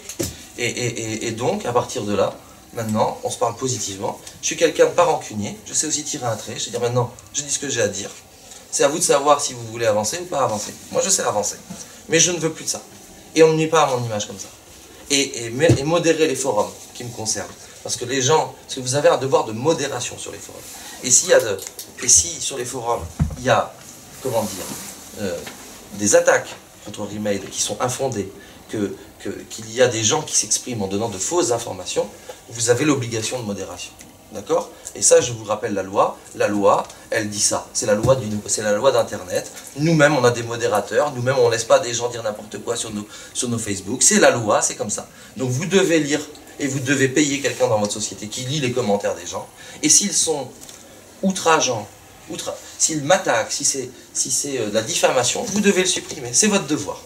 Et donc, à partir de là, maintenant, on se parle positivement. Je suis quelqu'un de pas rancunier, je sais aussi tirer un trait, je sais dire maintenant, je dis ce que j'ai à dire. C'est à vous de savoir si vous voulez avancer ou pas avancer. Moi, je sais avancer. Mais je ne veux plus de ça. Et on ne nuit pas à mon image comme ça. Et modérer les forums qui me concernent. Parce que les gens, parce que vous avez un devoir de modération sur les forums. Et si sur les forums, il y a, comment dire, des attaques contre Remade qui sont infondées, qu'il y a des gens qui s'expriment en donnant de fausses informations, vous avez l'obligation de modération. D'accord? Et ça, je vous rappelle la loi. La loi, elle dit ça. C'est la loi d'Internet. Nous-mêmes, on a des modérateurs. Nous-mêmes, on ne laisse pas des gens dire n'importe quoi sur nos Facebook. C'est la loi, c'est comme ça. Donc vous devez lire et vous devez payer quelqu'un dans votre société qui lit les commentaires des gens. Et s'ils sont outrageants, s'ils m'attaquent, si c'est de la diffamation, vous devez le supprimer. C'est votre devoir.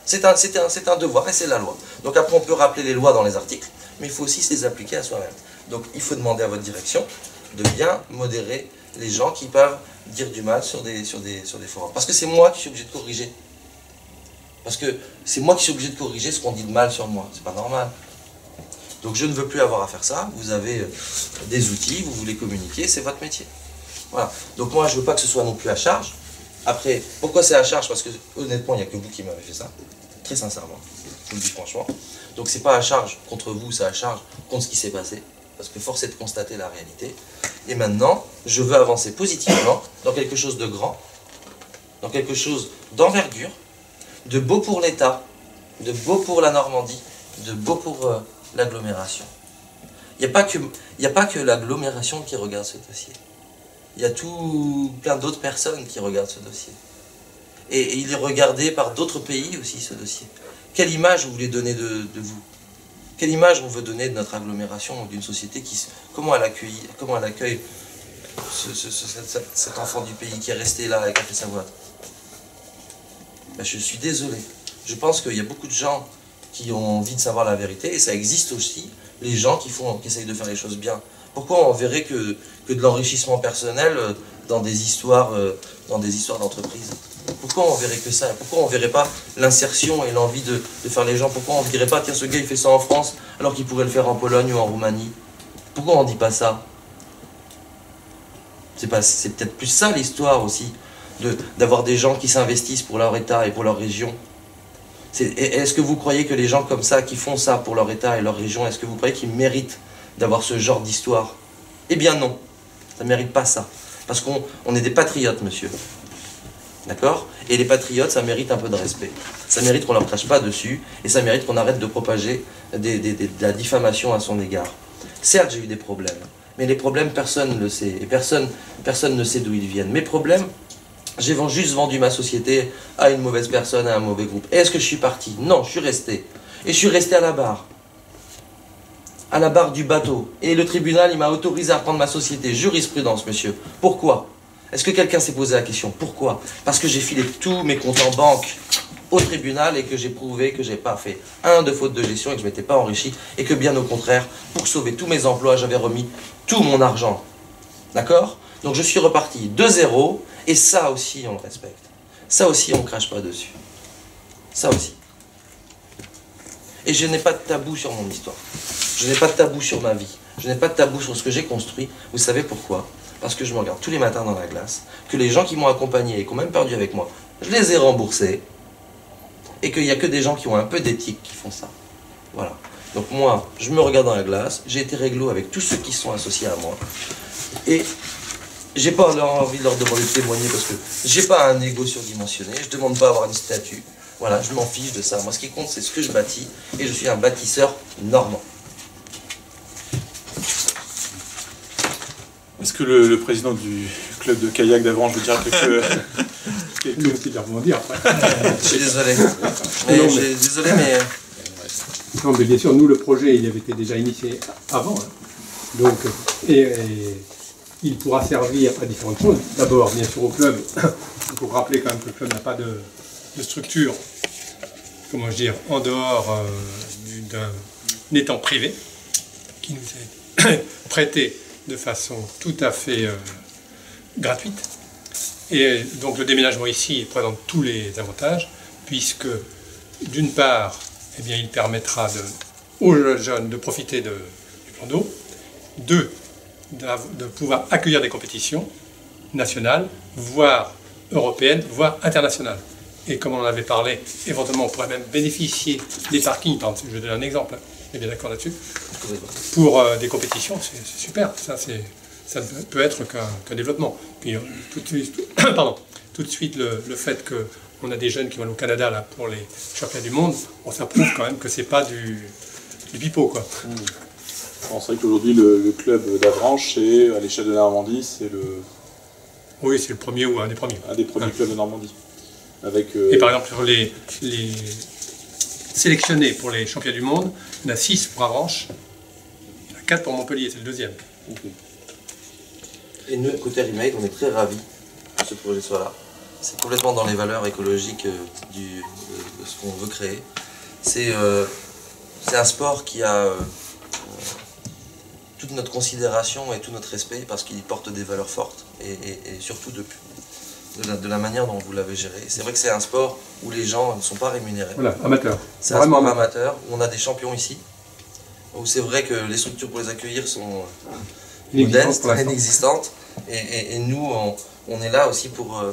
C'est un devoir et c'est la loi. Donc après, on peut rappeler les lois dans les articles, mais il faut aussi se les appliquer à soi-même. Donc il faut demander à votre direction de bien modérer les gens qui peuvent dire du mal sur des forums. Parce que c'est moi qui suis obligé de corriger. Parce que c'est moi qui suis obligé de corriger ce qu'on dit de mal sur moi. C'est pas normal. Donc je ne veux plus avoir à faire ça. Vous avez des outils, vous voulez communiquer, c'est votre métier. Voilà. Donc moi je ne veux pas que ce soit non plus à charge. Après, pourquoi c'est à charge? Parce que honnêtement, il n'y a que vous qui m'avez fait ça. Très sincèrement. Je vous le dis franchement. Donc c'est pas à charge contre vous, c'est à charge contre ce qui s'est passé. Parce que force est de constater la réalité. Et maintenant, je veux avancer positivement dans quelque chose de grand, dans quelque chose d'envergure, de beau pour l'État de beau pour la Normandie, de beau pour l'agglomération. Il n'y a pas que l'agglomération qui regarde ce dossier. Il y a plein d'autres personnes qui regardent ce dossier. Et il est regardé par d'autres pays aussi, ce dossier. Quelle image vous voulez donner de vous? Quelle image on veut donner de notre agglomération, d'une société comment elle accueille cet enfant du pays qui est resté là et qui a fait sa boîte? Ben, je suis désolé. Je pense qu'il y a beaucoup de gens qui ont envie de savoir la vérité, et ça existe aussi, les gens qui essayent de faire les choses bien. Pourquoi on verrait que de l'enrichissement personnel dans des histoires d'entreprise? Pourquoi on verrait que ça? Pourquoi on verrait pas l'insertion et l'envie de faire les gens? Pourquoi on ne dirait pas, tiens, ce gars il fait ça en France alors qu'il pourrait le faire en Pologne ou en Roumanie? Pourquoi on ne dit pas ça? C'est peut-être plus ça l'histoire aussi, d'avoir des gens qui s'investissent pour leur État et pour leur région. Est-ce que vous croyez que les gens comme ça, qui font ça pour leur État et leur région, est-ce que vous croyez qu'ils méritent d'avoir ce genre d'histoire? Eh bien non, ça ne mérite pas ça. Parce qu'on est des patriotes, monsieur. D'accord? Et les patriotes, ça mérite un peu de respect. Ça mérite qu'on ne leur crache pas dessus, et ça mérite qu'on arrête de propager de la diffamation à son égard. Certes, j'ai eu des problèmes, mais les problèmes, personne ne le sait, et personne ne sait d'où ils viennent. Mes problèmes, j'ai juste vendu ma société à une mauvaise personne, à un mauvais groupe. Et est-ce que je suis parti? Non, je suis resté. Et je suis resté à la barre. À la barre du bateau. Et le tribunal, il m'a autorisé à reprendre ma société. Jurisprudence, monsieur. Pourquoi? Est-ce que quelqu'un s'est posé la question? Pourquoi? Parce que j'ai filé tous mes comptes en banque au tribunal et que j'ai prouvé que je n'ai pas fait de faute de gestion et que je ne m'étais pas enrichi et que bien au contraire, pour sauver tous mes emplois, j'avais remis tout mon argent. D'accord? Donc je suis reparti de zéro, et ça aussi on le respecte. Ça aussi on ne crache pas dessus. Ça aussi. Et je n'ai pas de tabou sur mon histoire. Je n'ai pas de tabou sur ma vie. Je n'ai pas de tabou sur ce que j'ai construit. Vous savez pourquoi? Parce que je me regarde tous les matins dans la glace, que les gens qui m'ont accompagné et qui ont même perdu avec moi, je les ai remboursés, et qu'il n'y a que des gens qui ont un peu d'éthique qui font ça. Voilà. Donc moi, je me regarde dans la glace, j'ai été réglo avec tous ceux qui sont associés à moi, et j'ai pas envie de leur demander de témoigner parce que j'ai pas un ego surdimensionné, je demande pas à avoir une statue. Voilà, je m'en fiche de ça. Moi, ce qui compte, c'est ce que je bâtis, et je suis un bâtisseur normand. Est-ce que le président du club de kayak d'Avranches veut dire Lui aussi de rebondir après. Je suis désolé. Non, mais bien sûr, nous, le projet, il avait été déjà initié avant. Hein. Donc, et il pourra servir à différentes choses. D'abord, bien sûr, au club. Il faut rappeler quand même que le club n'a pas de structure, comment dire, en dehors d'un étang privé, qui nous est prêté de façon tout à fait gratuite. Et donc le déménagement ici présente tous les avantages, puisque d'une part, eh bien, il permettra aux jeunes de profiter du plan d'eau, deux, de pouvoir accueillir des compétitions nationales, voire européennes, voire internationales. Et comme on en avait parlé, éventuellement on pourrait même bénéficier des parkings, par exemple, je vais donner un exemple, on est bien d'accord là-dessus, pour des compétitions, c'est super, ça ne peut être qu'un développement. Puis tout de suite le fait qu'on a des jeunes qui vont au Canada là, pour les championnats du monde, ça prouve quand même que c'est pas du pipeau, quoi. On sait qu'aujourd'hui le club d'Avranches, à l'échelle de la Normandie, c'est Oui, c'est le premier ou un des premiers. Un des premiers clubs de Normandie. Avec, Et par exemple, sur les sélectionnés pour les championnats du monde, il y en a 6 pour Avranches, il y en a 4 pour Montpellier, c'est le deuxième. Okay. Et nous, côté Remade, on est très ravis que ce projet soit là. C'est complètement dans les valeurs écologiques de ce qu'on veut créer. C'est un sport qui a toute notre considération et tout notre respect parce qu'il porte des valeurs fortes et surtout de la manière dont vous l'avez géré. C'est vrai que c'est un sport où les gens ne sont pas rémunérés. Voilà, amateur. C'est un sport amateur, où on a des champions ici, où c'est vrai que les structures pour les accueillir sont modestes, inexistantes, et nous, on est là aussi pour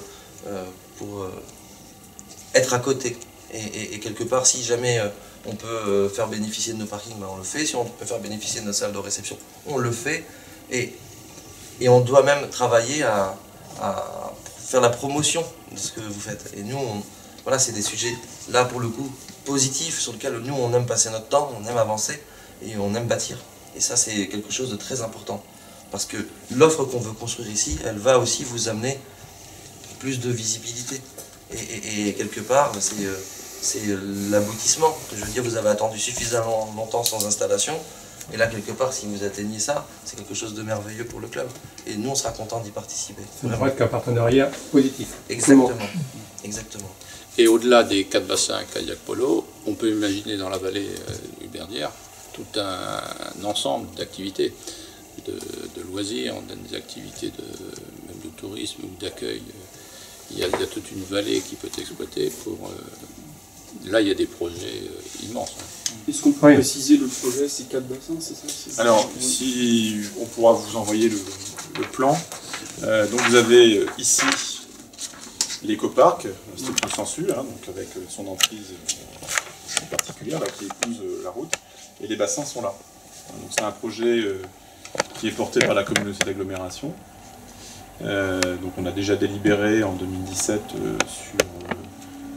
être à côté. Et quelque part, si jamais on peut faire bénéficier de nos parkings, ben on le fait. Si on peut faire bénéficier de nos salles de réception, on le fait. Et on doit même travailler à faire la promotion de ce que vous faites. Et nous, voilà, c'est des sujets, là pour le coup, positif sur lequel nous on aime passer notre temps, on aime avancer et on aime bâtir. Et ça c'est quelque chose de très important. Parce que l'offre qu'on veut construire ici, elle va aussi vous amener plus de visibilité. Et quelque part, c'est l'aboutissement. Je veux dire, vous avez attendu suffisamment longtemps sans installation. Et là, quelque part, si vous atteignez ça, c'est quelque chose de merveilleux pour le club. Et nous, on sera contents d'y participer. Ça devrait être un partenariat positif. Exactement. Exactement. Et au-delà des 4 bassins kayak polo, on peut imaginer dans la vallée hubernière tout un ensemble d'activités, de loisirs, des activités même de tourisme ou d'accueil. Il y a toute une vallée qui peut être exploitée pour... là, il y a des projets immenses. Est-ce qu'on peut préciser le projet, c'est 4 bassins, c'est ça? Alors, si on pourra vous envoyer le plan. Donc vous avez ici l'écoparc, structure sensu, hein, donc avec son emprise particulière là, qui épouse la route, et les bassins sont là. Donc c'est un projet qui est porté par la communauté d'agglomération. Donc on a déjà délibéré en 2017 sur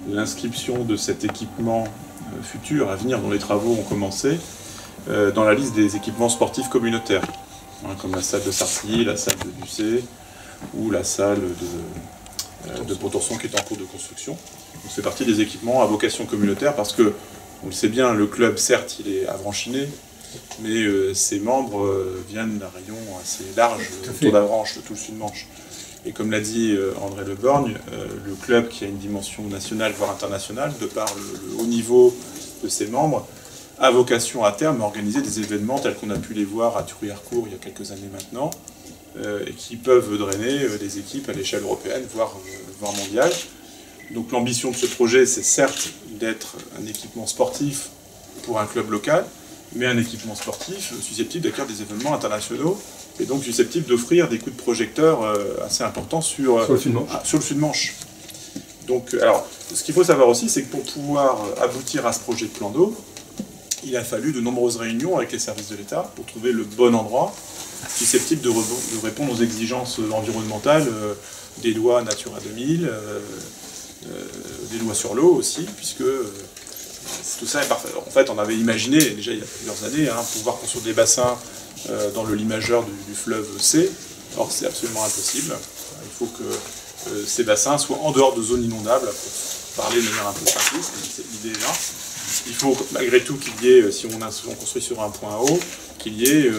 l'inscription de cet équipement futur à venir, dont les travaux ont commencé, dans la liste des équipements sportifs communautaires, hein, comme la salle de Sartilly, la salle de Ducé ou la salle de Pontorson qui est en cours de construction. Donc c'est partie des équipements à vocation communautaire parce que, on le sait bien, le club certes il est avranchiné, mais ses membres viennent d'un rayon assez large autour d'Avranches, de tout le Sud-Manche. Et comme l'a dit André Le Borgne, le club qui a une dimension nationale, voire internationale, de par le haut niveau de ses membres, a vocation à terme à organiser des événements tels qu'on a pu les voir à Thury-Harcourt il y a quelques années maintenant, et qui peuvent drainer des équipes à l'échelle européenne, voire mondiale. Donc l'ambition de ce projet, c'est certes d'être un équipement sportif pour un club local, mais un équipement sportif susceptible d'accueillir des événements internationaux, et donc susceptible d'offrir des coups de projecteur assez importants sur le Sud-Manche. Donc, alors, ce qu'il faut savoir aussi, c'est que pour pouvoir aboutir à ce projet de plan d'eau, il a fallu de nombreuses réunions avec les services de l'État pour trouver le bon endroit susceptible de répondre aux exigences environnementales des lois Natura 2000, des lois sur l'eau aussi, puisque tout ça est parfait. En fait, on avait imaginé, déjà il y a plusieurs années, pouvoir construire des bassins dans le limageur du fleuve C. Or, c'est absolument impossible. Il faut que ces bassins soient en dehors de zones inondables, pour parler de manière un peu simpliste, l'idée est là. Il faut malgré tout qu'il y ait, si on construit sur un point haut, qu'il y ait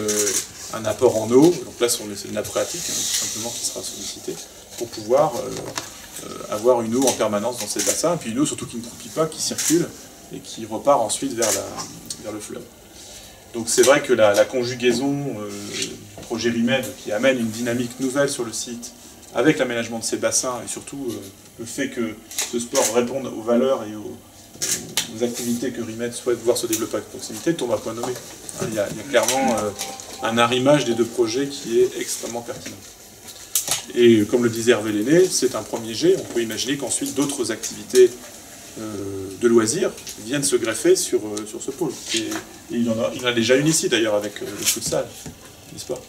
un apport en eau. Donc là, c'est une nappe phréatique, tout simplement, qui sera sollicitée, pour pouvoir avoir une eau en permanence dans ces bassins, et puis une eau surtout qui ne croupit pas, qui circule, et qui repart ensuite vers le fleuve. Donc c'est vrai que la conjugaison du projet RIMED qui amène une dynamique nouvelle sur le site, avec l'aménagement de ces bassins, et surtout le fait que ce sport réponde aux valeurs et aux activités que RIMED souhaite voir se développer à proximité, tombe à point nommé. Il y a clairement un arrimage des deux projets qui est extrêmement pertinent. Et comme le disait Hervé Lenné, c'est un premier jet. On peut imaginer qu'ensuite d'autres activités de loisirs viennent se greffer sur ce pôle. Et il y en a déjà une ici d'ailleurs avec le futsal, n'est-ce pas?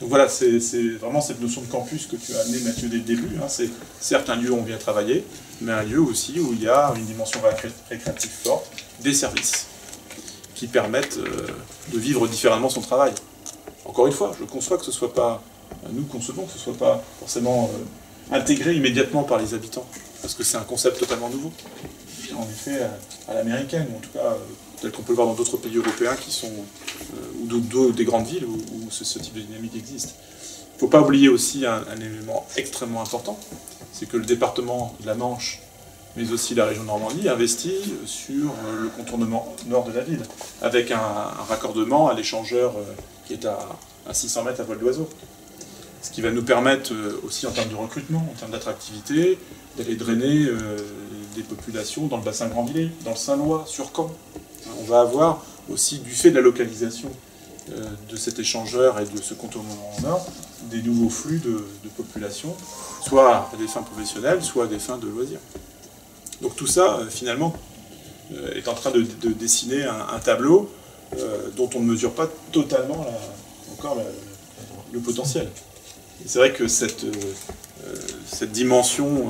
Donc voilà, c'est vraiment cette notion de campus que tu as amené, Mathieu, dès le début. C'est certes un lieu où on vient travailler, mais un lieu aussi où il y a une dimension récréative forte, des services qui permettent de vivre différemment son travail. Encore une fois, je conçois que ce soit pas, nous concevons que ce soit pas forcément intégré immédiatement par les habitants, parce que c'est un concept totalement nouveau. En effet, à l'américaine, ou en tout cas tel qu'on peut le voir dans d'autres pays européens qui sont, ou des grandes villes où ce type de dynamique existe. Il ne faut pas oublier aussi un élément extrêmement important, c'est que le département de la Manche, mais aussi la région de Normandie, investit sur le contournement nord de la ville, avec un raccordement à l'échangeur qui est à 600 mètres à vol d'oiseau. Ce qui va nous permettre aussi en termes de recrutement, en termes d'attractivité, d'aller drainer des populations dans le bassin Grand-Villers, dans le Saint-Lois, sur Caen. On va avoir aussi, du fait de la localisation de cet échangeur et de ce contournement en nord, des nouveaux flux de population, soit à des fins professionnelles, soit à des fins de loisirs. Donc tout ça, finalement, est en train de dessiner un tableau dont on ne mesure pas totalement encore le potentiel. C'est vrai que cette dimension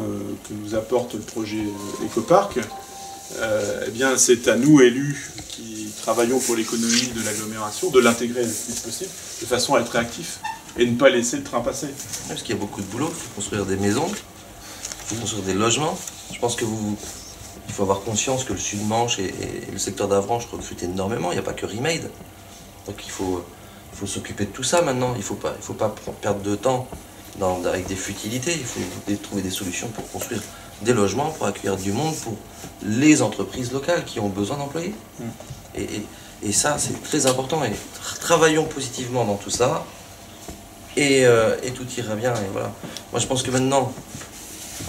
que nous apporte le projet Écoparc, eh bien c'est à nous, élus, qui travaillons pour l'économie de l'agglomération, de l'intégrer le plus possible, de façon à être réactifs et ne pas laisser le train passer. Parce qu'il y a beaucoup de boulot, il faut construire des maisons, il faut construire des logements. Je pense que il faut avoir conscience que le Sud-Manche et le secteur d'Avranches recrutent énormément, il n'y a pas que Remade. Donc il faut s'occuper de tout ça maintenant, il ne faut pas perdre de temps avec des futilités, il faut trouver des solutions pour construire des logements, pour accueillir du monde, pour les entreprises locales qui ont besoin d'employés. Et ça, c'est très important. Et travaillons positivement dans tout ça, et tout ira bien. Et voilà. Moi, je pense que maintenant,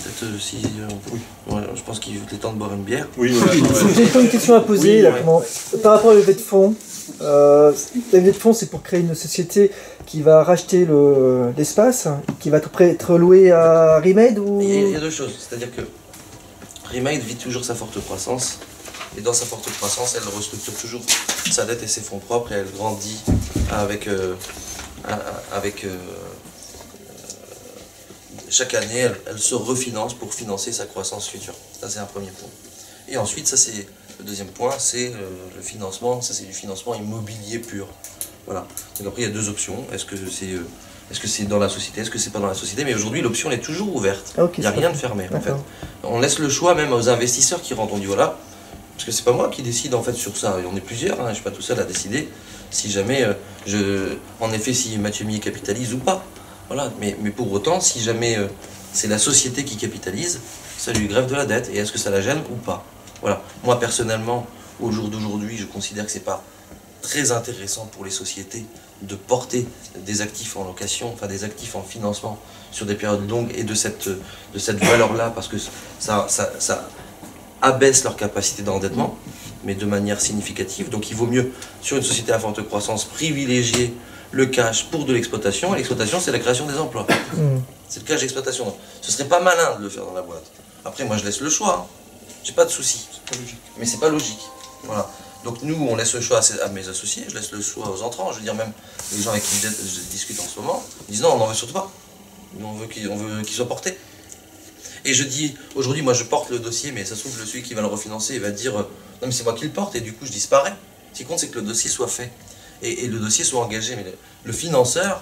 je pense qu'il est temps de boire une bière. Oui, voilà. J'ai une question à poser. Là, par rapport à la levée de fonds, la levée de fonds, c'est pour créer une société qui va racheter l'espace, qui va être loué à Remade ou... Il y a deux choses. C'est-à-dire que Remade vit toujours sa forte croissance. Et dans sa forte croissance, elle restructure toujours sa dette et ses fonds propres. Et elle grandit chaque année, elle se refinance pour financer sa croissance future. Ça, c'est un premier point. Et ensuite, ça c'est le deuxième point, c'est le financement. Ça, c'est du financement immobilier pur. Voilà. Donc après, il y a deux options. Est-ce que c'est dans la société, est-ce que c'est pas dans la société? Mais aujourd'hui, l'option elle est toujours ouverte. Okay, il n'y a rien de fermé. En fait. On laisse le choix même aux investisseurs qui rentrent. On dit voilà, parce que c'est pas moi qui décide en fait sur ça. Et on est plusieurs. Hein, je suis pas tout seul à décider. Si jamais, en effet, si Mathieu Millet capitalise ou pas. Voilà. Mais pour autant, si jamais c'est la société qui capitalise, ça lui grève de la dette. Et est-ce que ça la gêne ou pas? Voilà. Moi personnellement, au jour d'aujourd'hui, je considère que c'est pas très intéressant pour les sociétés de porter des actifs en location, enfin des actifs en financement sur des périodes longues et de cette valeur-là, parce que ça abaisse leur capacité d'endettement, mais de manière significative. Donc il vaut mieux, sur une société à forte croissance, privilégier le cash pour de l'exploitation. Et l'exploitation, c'est la création des emplois. C'est le cash d'exploitation. Ce serait pas malin de le faire dans la boîte. Après, moi, je laisse le choix. Hein. J'ai pas de souci. C'est pas logique. Mais c'est pas logique. Voilà. Donc nous, on laisse le choix à mes associés, je laisse le choix aux entrants. Je veux dire, même les gens avec qui je discute en ce moment, ils disent non, on n'en veut surtout pas. Nous, on veut qu'il soit porté. Et je dis, aujourd'hui, moi, je porte le dossier, mais ça se trouve, celui qui va le refinancer, il va dire, non, mais c'est moi qui le porte, et du coup, je disparais. Ce qui compte, c'est que le dossier soit fait, et le dossier soit engagé. Mais le financeur,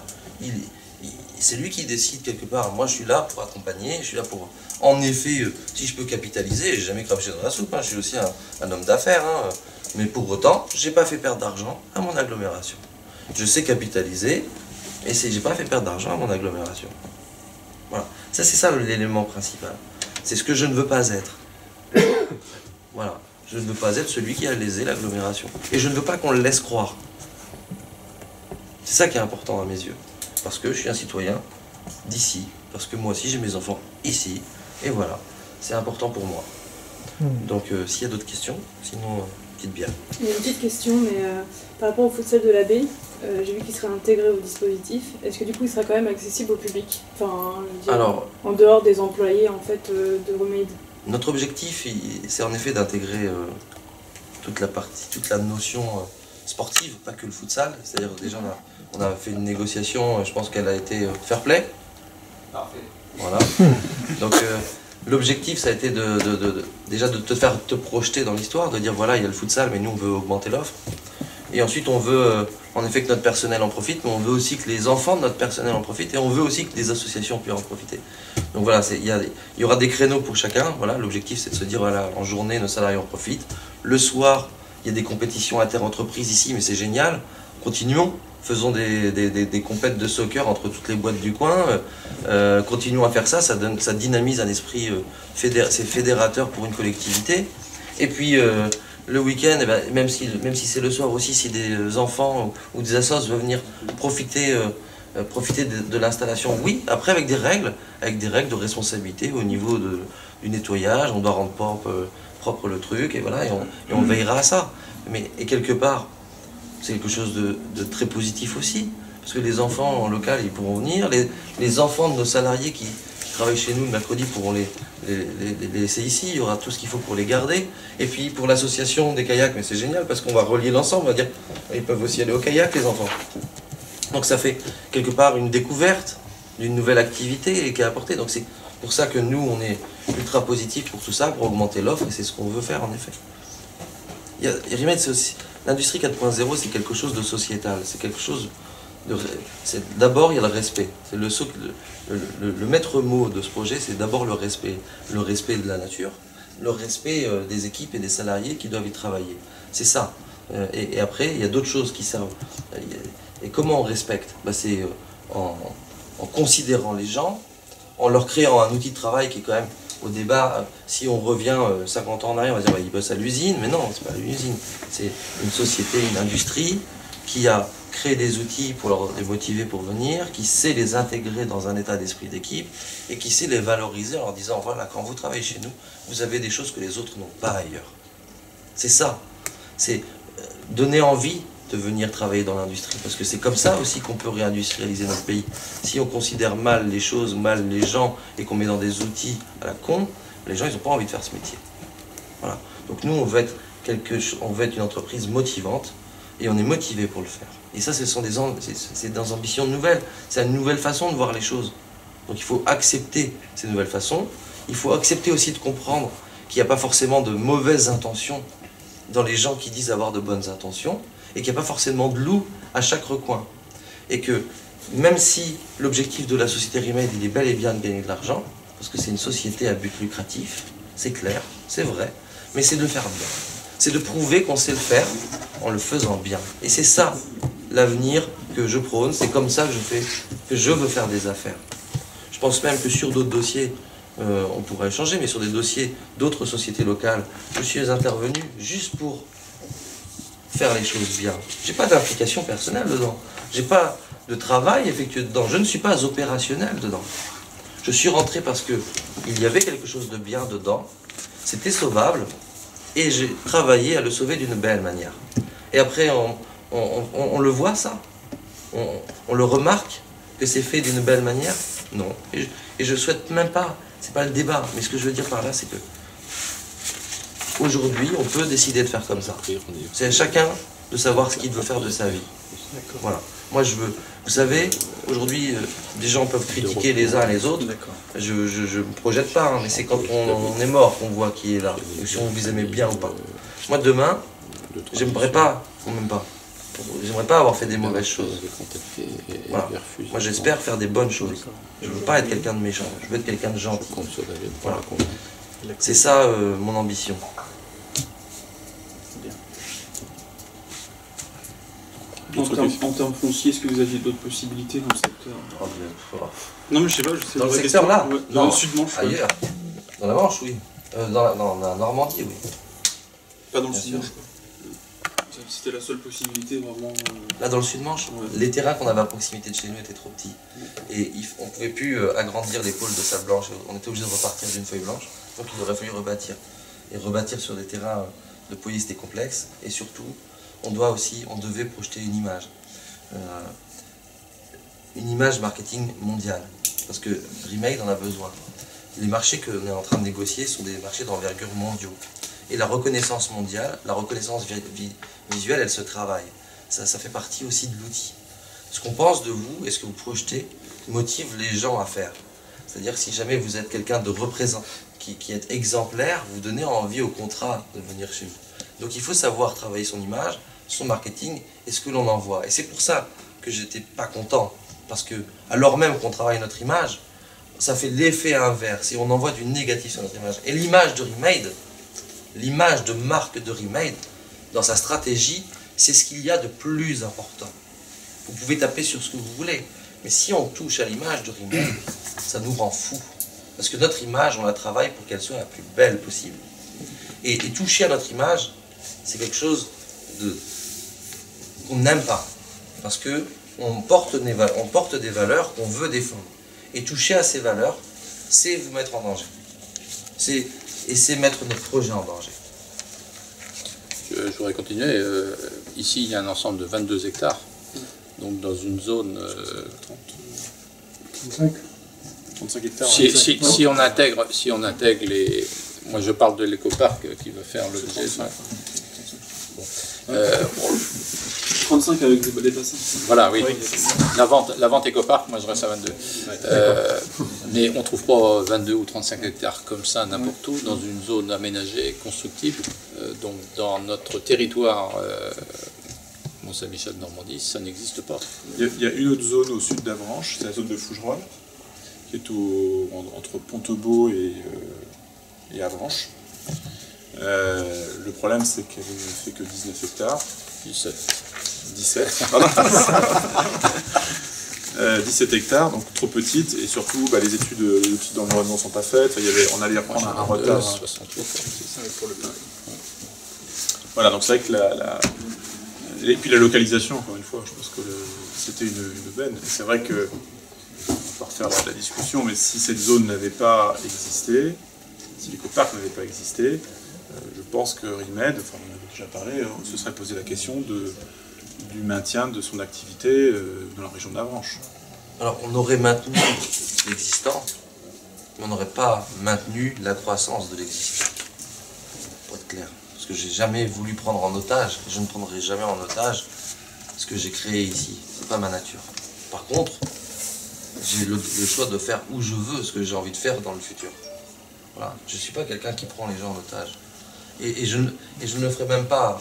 c'est lui qui décide quelque part. Moi, je suis là pour accompagner, je suis là pour, en effet, si je peux capitaliser, j'ai jamais craché dans la soupe, hein, je suis aussi un homme d'affaires, hein, mais pour autant, j'ai pas fait perdre d'argent à mon agglomération. Je sais capitaliser, et j'ai pas fait perdre d'argent à mon agglomération. Voilà. Ça, c'est ça l'élément principal. C'est ce que je ne veux pas être. Voilà. Je ne veux pas être celui qui a lésé l'agglomération. Et je ne veux pas qu'on le laisse croire. C'est ça qui est important à mes yeux. Parce que je suis un citoyen d'ici. Parce que moi aussi, j'ai mes enfants ici. Et voilà. C'est important pour moi. Donc, s'il y a d'autres questions, sinon... Bien. Il y a une petite question, mais par rapport au futsal de la baie, j'ai vu qu'il serait intégré au dispositif. Est-ce que du coup il sera quand même accessible au public? Enfin, je veux dire, alors, en dehors des employés en fait de Remade. Notre objectif, c'est en effet d'intégrer toute la notion sportive, pas que le futsal. C'est-à-dire déjà on a fait une négociation, je pense qu'elle a été fair play. Parfait. Voilà. Donc l'objectif, ça a été déjà de te faire te projeter dans l'histoire, de dire voilà, il y a le futsal, mais nous on veut augmenter l'offre. Et ensuite on veut en effet que notre personnel en profite, mais on veut aussi que les enfants de notre personnel en profitent, et on veut aussi que des associations puissent en profiter. Donc voilà, il y aura des créneaux pour chacun. Voilà, l'objectif c'est de se dire voilà, en journée nos salariés en profitent. Le soir, il y a des compétitions inter-entreprises ici, mais c'est génial. Continuons. Faisons des compètes de soccer entre toutes les boîtes du coin. Continuons à faire ça, ça dynamise un esprit c'est fédérateur pour une collectivité. Et puis le week-end, eh ben, même si c'est le soir aussi, si des enfants ou des assos veulent venir profiter de l'installation, oui, après avec des règles de responsabilité au niveau du nettoyage, on doit rendre propre le truc, et voilà, et on veillera à ça. Et quelque part, c'est quelque chose de très positif aussi, parce que les enfants en local, ils pourront venir, les enfants de nos salariés qui travaillent chez nous le mercredi pourront les laisser ici, il y aura tout ce qu'il faut pour les garder. Et puis pour l'association des kayaks, mais c'est génial, parce qu'on va relier l'ensemble, on va dire, ils peuvent aussi aller au kayak, les enfants. Donc ça fait quelque part une découverte d'une nouvelle activité qui est apportée, donc pour ça que nous, on est ultra positif pour tout ça, pour augmenter l'offre, et c'est ce qu'on veut faire en effet. Remade, c'est aussi... L'industrie 4.0, c'est quelque chose de sociétal, c'est quelque chose de... D'abord, il y a le respect. C'est le maître mot de ce projet, c'est d'abord le respect. Le respect de la nature, le respect des équipes et des salariés qui doivent y travailler. C'est ça. Et après, il y a d'autres choses qui servent. Et comment on respecte? C'est en considérant les gens, en leur créant un outil de travail qui est quand même au débat. Si on revient 50 ans en arrière, on va dire ils bossent à l'usine, mais non, c'est pas l'usine. C'est une société, une industrie qui a créé des outils pour les motiver pour venir, qui sait les intégrer dans un état d'esprit d'équipe et qui sait les valoriser en leur disant voilà, quand vous travaillez chez nous, vous avez des choses que les autres n'ont pas ailleurs. C'est ça. C'est donner envie de venir travailler dans l'industrie, parce que c'est comme ça aussi qu'on peut réindustrialiser notre pays. Si on considère mal les choses, mal les gens, et qu'on met dans des outils à la con, les gens ils n'ont pas envie de faire ce métier. Voilà. Donc nous on veut être une entreprise motivante, et on est motivé pour le faire. Et ça, c'est des ambitions nouvelles, c'est une nouvelle façon de voir les choses. Donc il faut accepter ces nouvelles façons, il faut accepter aussi de comprendre qu'il n'y a pas forcément de mauvaises intentions dans les gens qui disent avoir de bonnes intentions, et qu'il n'y a pas forcément de loup à chaque recoin. Et que même si l'objectif de la société Remade, il est bel et bien de gagner de l'argent, parce que c'est une société à but lucratif, c'est clair, c'est vrai, mais c'est de le faire bien. C'est de prouver qu'on sait le faire en le faisant bien. Et c'est ça l'avenir que je prône, c'est comme ça que je veux faire des affaires. Je pense même que sur d'autres dossiers, on pourrait échanger, mais sur des dossiers d'autres sociétés locales, je suis intervenu juste pour faire les choses bien. J'ai pas d'implication personnelle dedans. J'ai pas de travail effectué dedans. Je ne suis pas opérationnel dedans. Je suis rentré parce que il y avait quelque chose de bien dedans. C'était sauvable. Et j'ai travaillé à le sauver d'une belle manière. Et après, on le voit ça. On le remarque que c'est fait d'une belle manière. Non. Et je souhaite même pas. C'est pas le débat. Mais ce que je veux dire par là, c'est que aujourd'hui, on peut décider de faire comme ça. C'est à chacun de savoir ce qu'il veut faire de sa vie. Voilà. Moi, je veux... Vous savez, aujourd'hui, des gens peuvent critiquer les uns les autres. Je ne me projette pas, hein, mais c'est quand on est mort qu'on voit qui est là. Et si on vous aimez bien ou pas. Moi, demain, j'aimerais pas, ou même pas, j'aimerais pas avoir fait des mauvaises choses. Voilà. Moi, j'espère faire des bonnes choses. Je ne veux pas être quelqu'un de méchant. Je veux être quelqu'un de gentil. Voilà. C'est ça, mon ambition. En termes fonciers, est-ce que vous aviez d'autres possibilités dans le secteur? Non, mais je sais pas, je sais dans le secteur là? Dans le Sud-Manche. Ailleurs. Dans la Manche, oui. Dans la Normandie, oui. Pas dans le Sud-Manche, quoi. C'était la seule possibilité, vraiment. Là, dans le Sud-Manche, les terrains qu'on avait à proximité de chez nous étaient trop petits. Et on ne pouvait plus agrandir les pôles de sable blanche. On était obligé de repartir d'une feuille blanche. Donc il aurait fallu rebâtir. Et rebâtir sur des terrains de police, c'était complexe. Et surtout, on devait projeter une image marketing mondiale. Parce que Remade en a besoin. Les marchés qu'on est en train de négocier sont des marchés d'envergure mondiaux. Et la reconnaissance mondiale, la reconnaissance visuelle, elle se travaille. Ça fait partie aussi de l'outil. Ce qu'on pense de vous et ce que vous projetez motive les gens à faire. C'est-à-dire si jamais vous êtes quelqu'un de représentant, qui est exemplaire, vous donnez envie au contrat de venir chez vous. Donc il faut savoir travailler son image, son marketing et ce que l'on envoie. Et c'est pour ça que j'étais pas content. Parce que alors même qu'on travaille notre image, ça fait l'effet inverse et on envoie du négatif sur notre image. Et l'image de Remade, l'image de marque de Remade, dans sa stratégie, c'est ce qu'il y a de plus important. Vous pouvez taper sur ce que vous voulez, mais si on touche à l'image de Remade, ça nous rend fous. Parce que notre image, on la travaille pour qu'elle soit la plus belle possible. Et toucher à notre image, c'est quelque chose qu'on n'aime pas. Parce qu'on porte des valeurs qu'on veut défendre. Et toucher à ces valeurs, c'est vous mettre en danger. Et c'est mettre notre projet en danger. Je voudrais continuer. Ici, il y a un ensemble de 22 hectares. Donc dans une zone... 35 hectares. Si on intègre les... Moi, je parle de l'écoparc qui va faire le... 35 avec des bassins. Voilà, oui. La vente écoparc, moi je reste à 22. Mais on ne trouve pas 22 ou 35 hectares comme ça n'importe où, dans une zone aménagée, constructible. Donc dans notre territoire Mont-Saint-Michel-Normandie, ça n'existe pas. Il y a une autre zone au sud d'Avranches, c'est la zone de Fougerolles, qui est entre Pontaubault et Avranches. Le problème, c'est qu'elle ne fait que 19 hectares. 17, pardon. 17 hectares, donc trop petite, et surtout les études d'environnement ne sont pas faites. On allait reprendre un retard. 68, c'est ça, pour le plan. Voilà, donc c'est vrai que et puis la localisation, encore une fois, je pense que c'était une aubaine. Et c'est vrai que, on va refaire la discussion, mais si cette zone n'avait pas existé, si l'écoparc n'avait pas existé, je pense que Rimed, enfin on en avait déjà parlé, on se serait posé la question du maintien de son activité dans la région d'Avranches. Alors on aurait maintenu l'existant, mais on n'aurait pas maintenu la croissance de l'existant, pour être clair. Parce que j'ai jamais voulu prendre en otage, et je ne prendrai jamais en otage ce que j'ai créé ici. C'est pas ma nature. Par contre, j'ai le choix de faire où je veux ce que j'ai envie de faire dans le futur. Voilà. Je ne suis pas quelqu'un qui prend les gens en otage. Et je ne le ferai même pas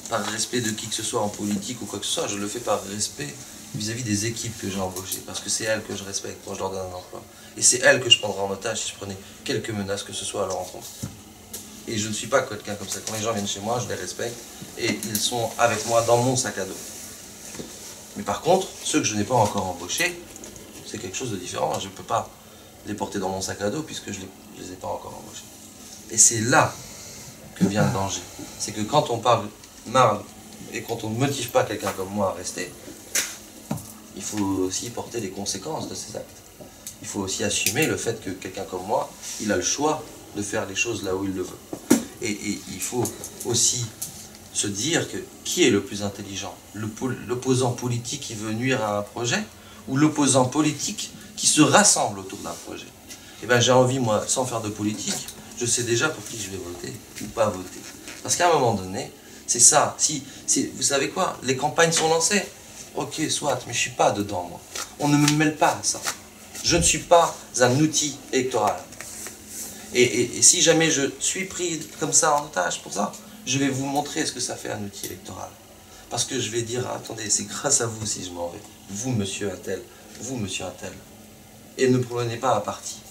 par respect de qui que ce soit en politique ou quoi que ce soit. Je le fais par respect vis-à-vis des équipes que j'ai embauchées. Parce que c'est elles que je respecte quand je leur donne un emploi. Et c'est elles que je prendrai en otage si je prenais quelques menaces que ce soit à leur encontre. Et je ne suis pas quelqu'un comme ça. Quand les gens viennent chez moi, je les respecte. Et ils sont avec moi dans mon sac à dos. Mais par contre, ceux que je n'ai pas encore embauchés, c'est quelque chose de différent. Je ne peux pas les porter dans mon sac à dos puisque je ne les ai pas encore embauchés. Et c'est là que vient le danger. C'est que quand on parle mal et quand on ne motive pas quelqu'un comme moi à rester, il faut aussi porter les conséquences de ces actes. Il faut aussi assumer le fait que quelqu'un comme moi, il a le choix de faire les choses là où il le veut. Et il faut aussi se dire que qui est le plus intelligent? L'opposant politique qui veut nuire à un projet ou l'opposant politique qui se rassemble autour d'un projet? Eh bien j'ai envie, moi, sans faire de politique, je sais déjà pour qui je vais voter ou pas voter. Parce qu'à un moment donné, c'est ça. Vous savez quoi? Les campagnes sont lancées. Ok, soit, mais je ne suis pas dedans, moi. On ne me mêle pas à ça. Je ne suis pas un outil électoral. Et si jamais je suis pris comme ça en otage pour ça, je vais vous montrer ce que ça fait un outil électoral. Parce que je vais dire, attendez, c'est grâce à vous si je m'en vais. Vous, monsieur un tel, vous, monsieur un tel. Et ne prenez pas à partie.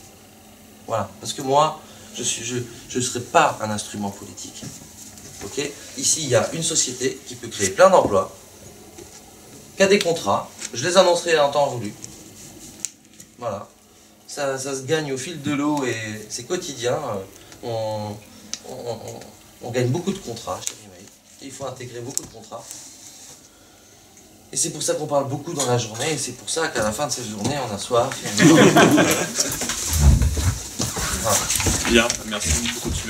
Voilà. Parce que moi, je ne serai pas un instrument politique. Ok? Ici, il y a une société qui peut créer plein d'emplois, qui a des contrats. Je les annoncerai en temps voulu. Voilà. Ça se gagne au fil de l'eau et c'est quotidien. On gagne beaucoup de contrats chez Rimed. Il faut intégrer beaucoup de contrats. Et c'est pour ça qu'on parle beaucoup dans la journée. Et c'est pour ça qu'à la fin de cette journée, on a soif. Voilà. Bien, merci beaucoup. Tu